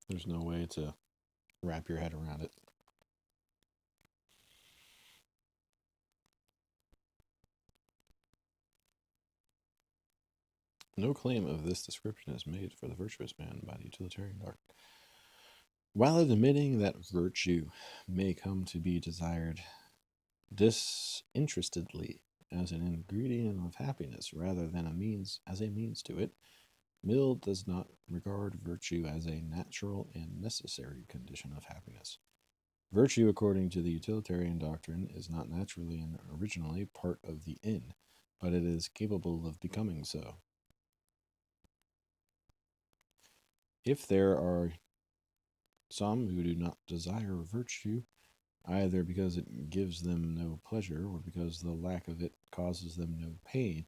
Speaker 1: There's no way to wrap your head around it. No claim of this description is made for the virtuous man by the utilitarian doctrine. While admitting that virtue may come to be desired disinterestedly as an ingredient of happiness rather than as a means to it, Mill does not regard virtue as a natural and necessary condition of happiness. Virtue, according to the utilitarian doctrine, is not naturally and originally part of the end, but it is capable of becoming so. If there are some who do not desire virtue, either because it gives them no pleasure or because the lack of it causes them no pain,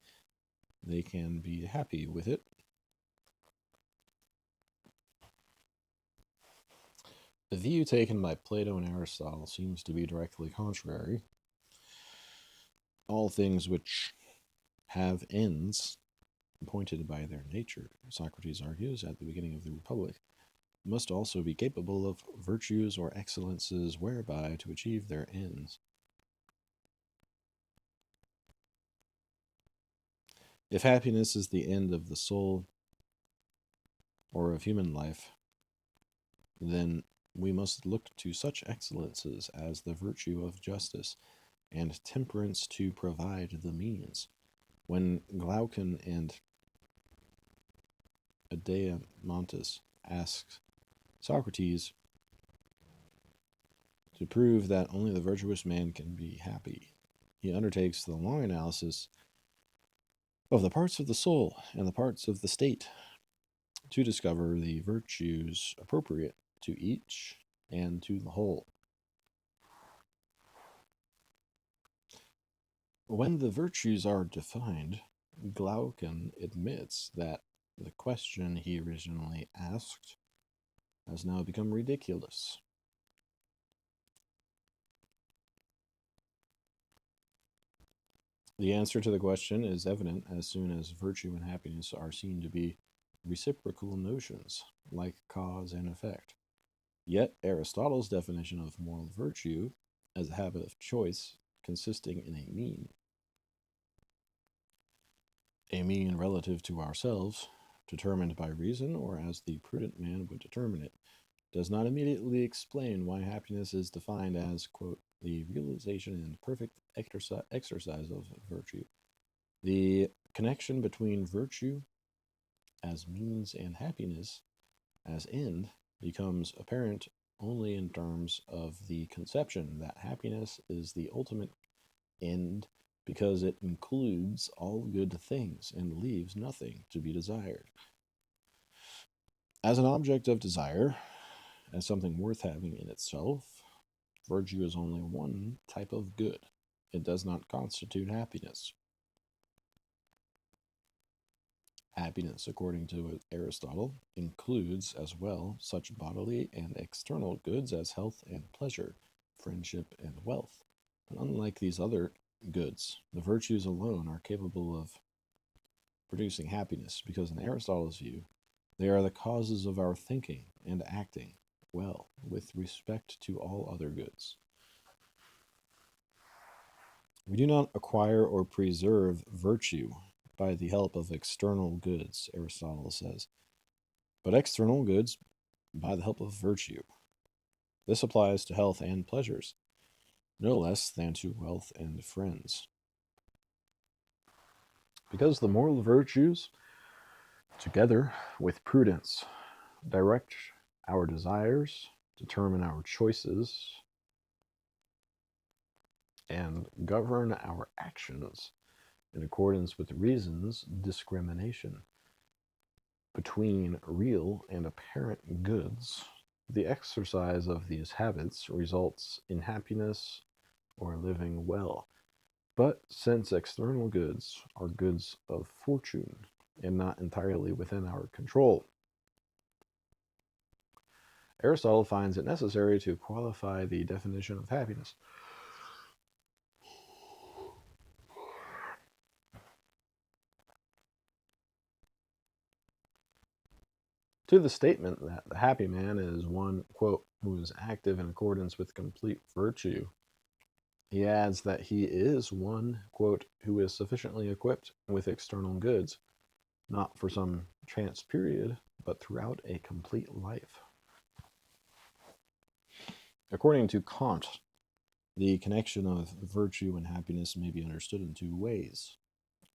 Speaker 1: they can be happy with it. The view taken by Plato and Aristotle seems to be directly contrary. All things which have ends appointed by their nature, Socrates argues at the beginning of the Republic, must also be capable of virtues or excellences whereby to achieve their ends. If happiness is the end of the soul or of human life, then we must look to such excellences as the virtue of justice and temperance to provide the means. When Glaucon and Adeimantus asks Socrates to prove that only the virtuous man can be happy, he undertakes the long analysis of the parts of the soul and the parts of the state to discover the virtues appropriate to each and to the whole. When the virtues are defined, Glaucon admits that the question he originally asked has now become ridiculous. The answer to the question is evident as soon as virtue and happiness are seen to be reciprocal notions, like cause and effect. Yet Aristotle's definition of moral virtue as a habit of choice consisting in a mean relative to ourselves, determined by reason or as the prudent man would determine it, does not immediately explain why happiness is defined as, quote, the realization and perfect exercise of virtue. The connection between virtue as means and happiness as end becomes apparent only in terms of the conception that happiness is the ultimate end because it includes all good things and leaves nothing to be desired. As an object of desire, as something worth having in itself, virtue is only one type of good. It does not constitute happiness. Happiness, according to Aristotle, includes as well such bodily and external goods as health and pleasure, friendship and wealth. But unlike these other goods, the virtues alone are capable of producing happiness, because in Aristotle's view, they are the causes of our thinking and acting well with respect to all other goods. We do not acquire or preserve virtue by the help of external goods, Aristotle says, but external goods by the help of virtue. This applies to health and pleasures, no less than to wealth and friends. Because the moral virtues, together with prudence, direct our desires, determine our choices, and govern our actions in accordance with reason's discrimination between real and apparent goods, the exercise of these habits results in happiness or living well. But since external goods are goods of fortune and not entirely within our control, Aristotle finds it necessary to qualify the definition of happiness. To the statement that the happy man is one, quote, who is active in accordance with complete virtue, he adds that he is one, quote, who is sufficiently equipped with external goods, not for some chance period, but throughout a complete life. According to Kant, the connection of virtue and happiness may be understood in two ways.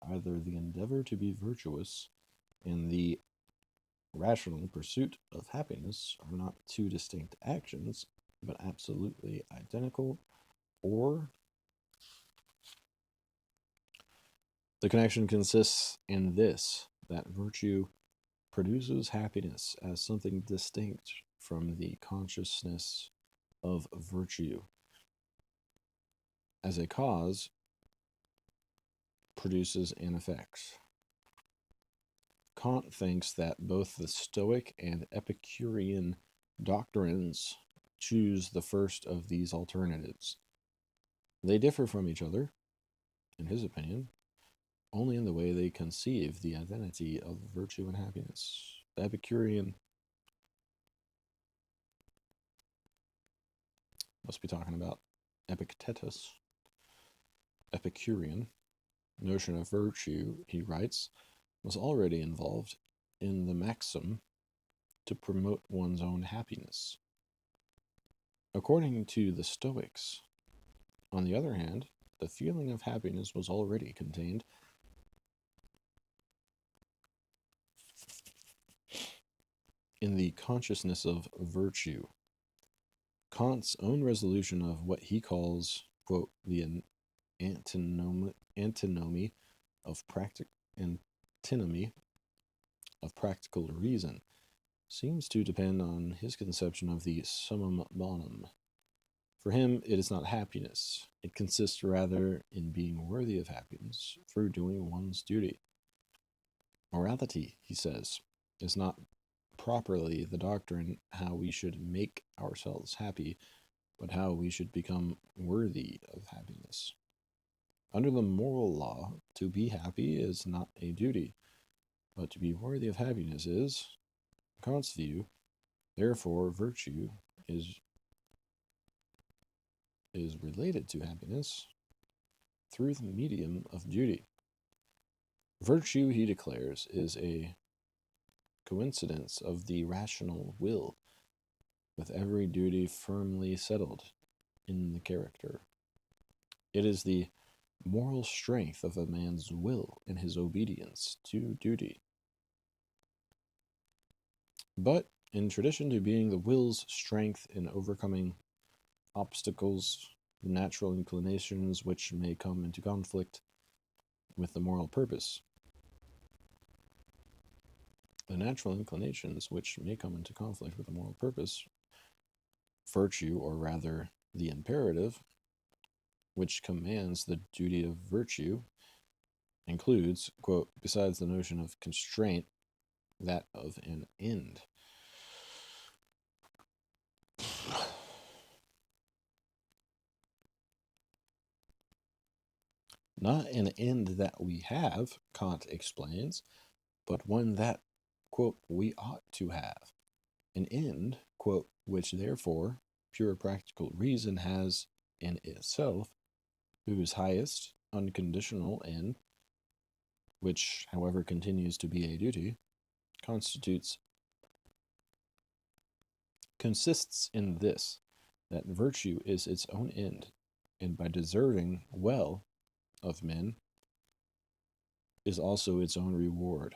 Speaker 1: Either the endeavor to be virtuous and the rational pursuit of happiness are not two distinct actions, but absolutely identical, or the connection consists in this, that virtue produces happiness as something distinct from the consciousness of virtue. As a cause, produces an effect. Kant thinks that both the Stoic and Epicurean doctrines choose the first of these alternatives. They differ from each other, in his opinion, only in the way they conceive the identity of virtue and happiness. The Epicurean must be talking about Epictetus. Epicurean notion of virtue, he writes, was already involved in the maxim to promote one's own happiness. According to the Stoics, on the other hand, the feeling of happiness was already contained in the consciousness of virtue. Kant's own resolution of what he calls, quote, the antinomy of practical reason seems to depend on his conception of the summum bonum. For him, it is not happiness. It consists rather in being worthy of happiness through doing one's duty. Morality, he says, is not properly the doctrine how we should make ourselves happy, but how we should become worthy of happiness. Under the moral law, to be happy is not a duty, but to be worthy of happiness is, in Kant's view. Therefore, virtue is related to happiness through the medium of duty. Virtue, he declares, is a coincidence of the rational will, with every duty firmly settled in the character. It is the moral strength of a man's will in his obedience to duty. But in tradition to being the will's strength in overcoming obstacles, natural inclinations which may come into conflict with the moral purpose. The natural inclinations which may come into conflict with the moral purpose, virtue, or rather the imperative, which commands the duty of virtue, includes, quote, besides the notion of constraint, that of an end. Not an end that we have, Kant explains, but one that, quote, we ought to have. An end, quote, which therefore pure practical reason has in itself, whose highest unconditional end, which, however, continues to be a duty, consists in this, that virtue is its own end, and by deserving well of men is also its own reward.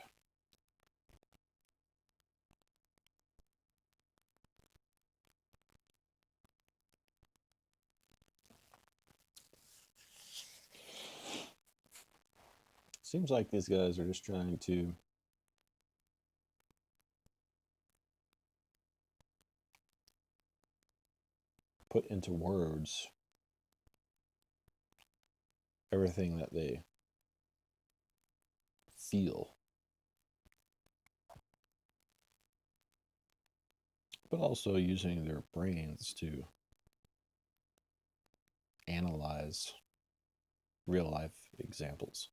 Speaker 1: Seems like these guys are just trying to put into words everything that they feel, but also using their brains to analyze real life examples.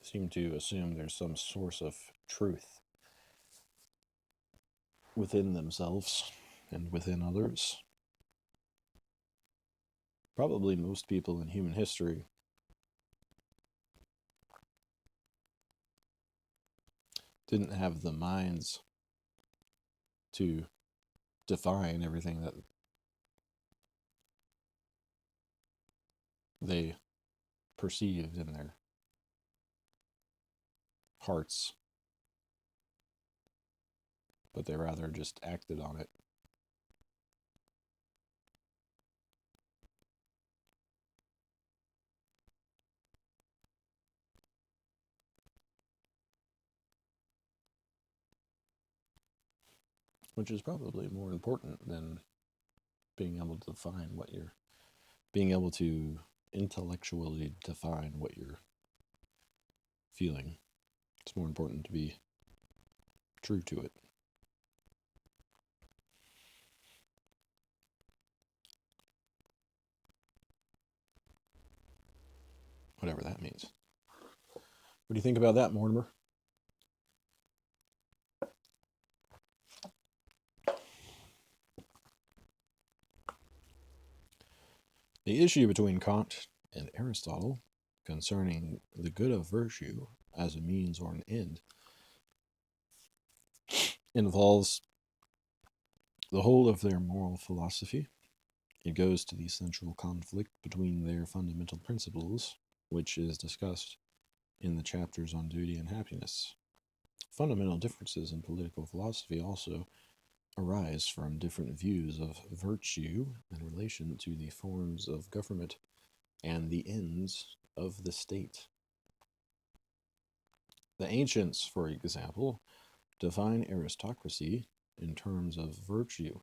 Speaker 1: Seem to assume there's some source of truth within themselves and within others. Probably most people in human history didn't have the minds to define everything that they perceived in their hearts, but they rather just acted on it. Which is probably more important than being able to define what you're, being able to intellectually define what you're feeling. It's more important to be true to it. Whatever that means. What do you think about that, Mortimer? The issue between Kant and Aristotle concerning the good of virtue as a means or an end involves the whole of their moral philosophy. It goes to the central conflict between their fundamental principles, which is discussed in the chapters on duty and happiness. Fundamental differences in political philosophy also arise from different views of virtue in relation to the forms of government and the ends of the state. The ancients, for example, define aristocracy in terms of virtue.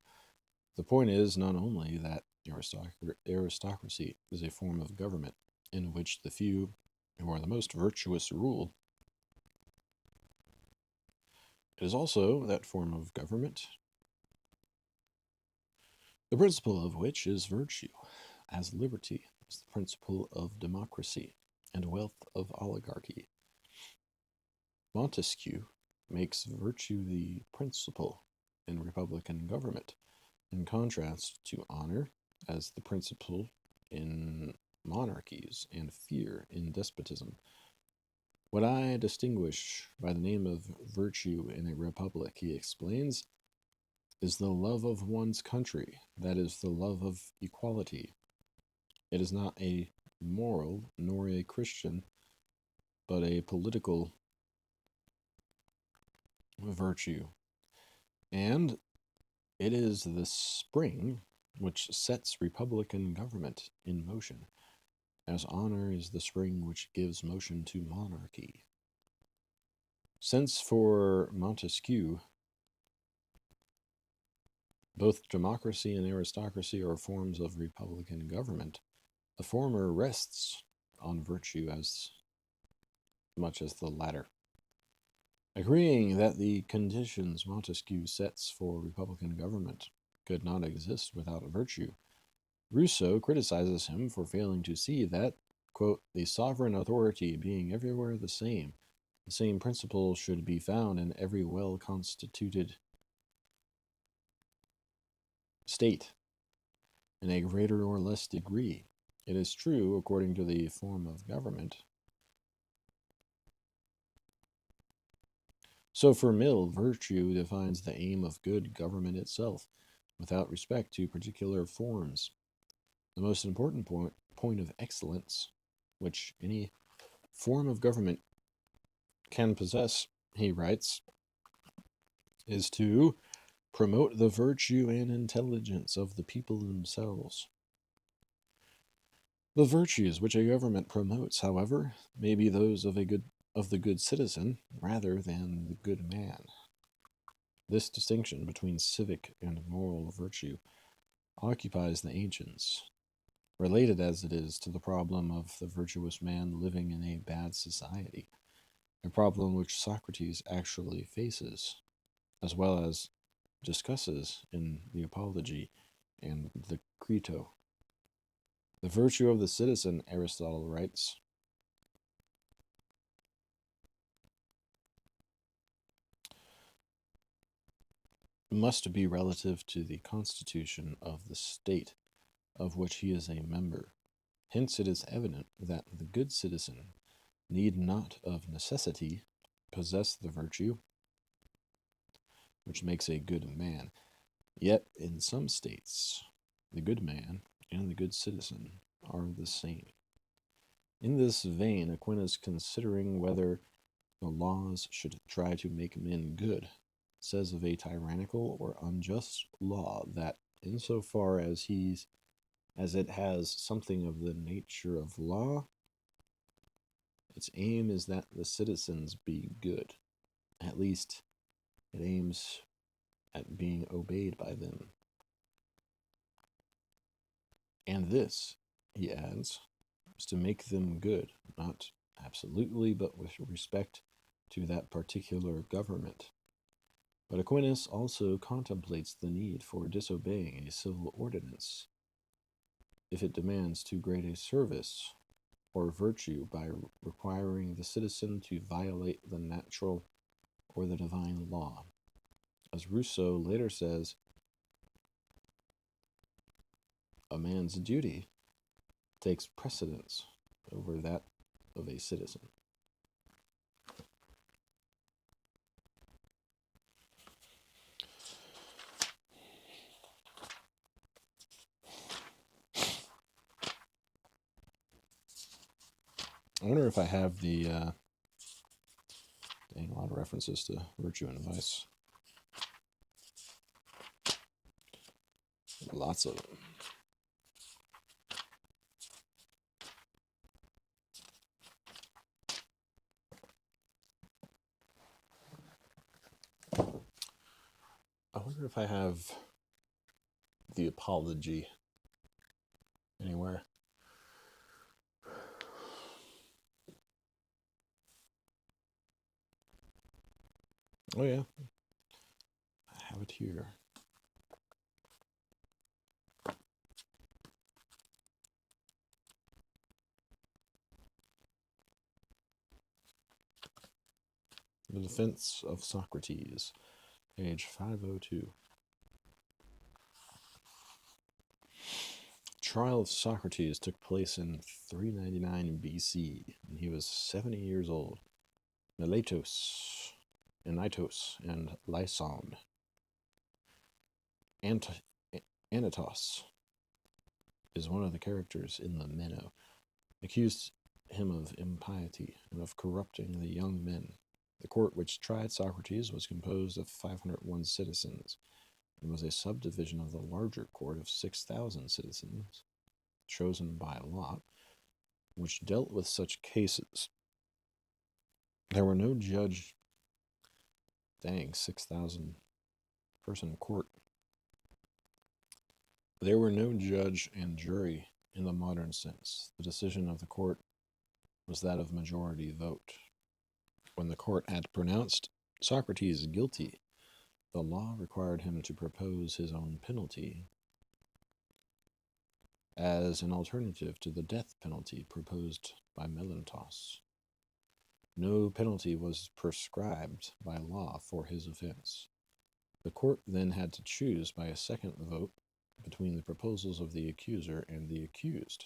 Speaker 1: The point is not only that aristocracy is a form of government in which the few who are the most virtuous rule, it is also that form of government, the principle of which is virtue, as liberty is the principle of democracy and wealth of oligarchy. Montesquieu makes virtue the principle in republican government, in contrast to honor as the principle in monarchies and fear in despotism. What I distinguish by the name of virtue in a republic, he explains, is the love of one's country, that is, the love of equality. It is not a moral nor a Christian, but a political virtue. And it is the spring which sets republican government in motion, as honor is the spring which gives motion to monarchy. Since for Montesquieu, both democracy and aristocracy are forms of republican government, the former rests on virtue as much as the latter. Agreeing that the conditions Montesquieu sets for republican government could not exist without virtue, Rousseau criticizes him for failing to see that, quote, the sovereign authority being everywhere the same principle should be found in every well-constituted state, in a greater or less degree. It is true, according to the form of government. So for Mill, virtue defines the aim of good government itself, without respect to particular forms. The most important point of excellence which any form of government can possess, he writes, is to promote the virtue and intelligence of the people themselves. The virtues which a government promotes, however, may be those of the good citizen rather than the good man. This distinction between civic and moral virtue occupies the ancients, related as it is to the problem of the virtuous man living in a bad society, a problem which Socrates actually faces, as well as discusses in the Apology and the Crito. The virtue of the citizen, Aristotle writes, must be relative to the constitution of the state of which he is a member. Hence it is evident that the good citizen need not of necessity possess the virtue which makes a good man. Yet in some states the good man and the good citizen are the same. In this vein, Aquinas, considering whether the laws should try to make men good, says of a tyrannical or unjust law that, insofar as it has something of the nature of law, its aim is that the citizens be good. At least, it aims at being obeyed by them. And this, he adds, is to make them good, not absolutely, but with respect to that particular government. But Aquinas also contemplates the need for disobeying a civil ordinance if it demands too great a service or virtue by requiring the citizen to violate the natural or the divine law. As Rousseau later says, a man's duty takes precedence over that of a citizen. I wonder if I have the dang, a lot of references to virtue and vice. Lots of them. wonder if I have the apology anywhere. Oh yeah, I have it here. The Defense of Socrates, page 502. Trial of Socrates took place in 399 BC, and he was 70 years old. Miletos, Anytos, and Lyson. Anytos is one of the characters in the Meno, accused him of impiety and of corrupting the young men. The court which tried Socrates was composed of 501 citizens, and was a subdivision of the larger court of 6,000 citizens, chosen by lot, which dealt with such cases. There were no judge. 6,000 person court. There were no judge and jury in the modern sense. The decision of the court was that of majority vote. When the court had pronounced Socrates guilty, the law required him to propose his own penalty as an alternative to the death penalty proposed by Miletos. No penalty was prescribed by law for his offense. The court then had to choose by a second vote between the proposals of the accuser and the accused.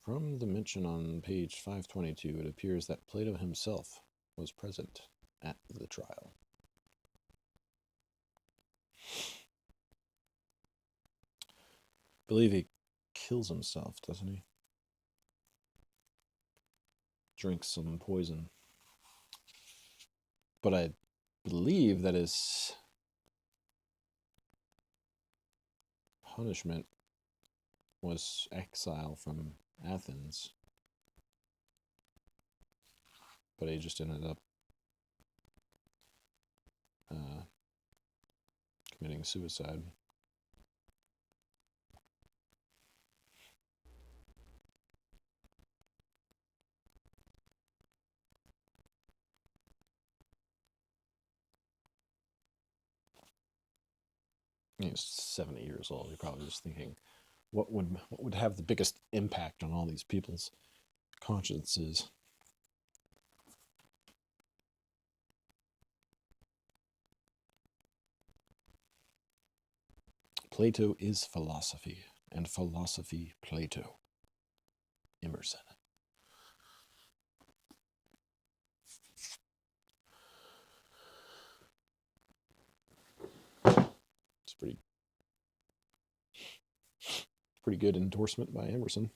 Speaker 1: From the mention on page 522, it appears that Plato himself was present at the trial. I believe he kills himself, doesn't he? Drinks some poison. But I believe that his punishment was exile from Athens. But he just ended up committing suicide. He was 70 years old. You're probably just thinking, what would have the biggest impact on all these people's consciences? Plato is philosophy, and philosophy Plato. Emerson. It's pretty good endorsement by Emerson.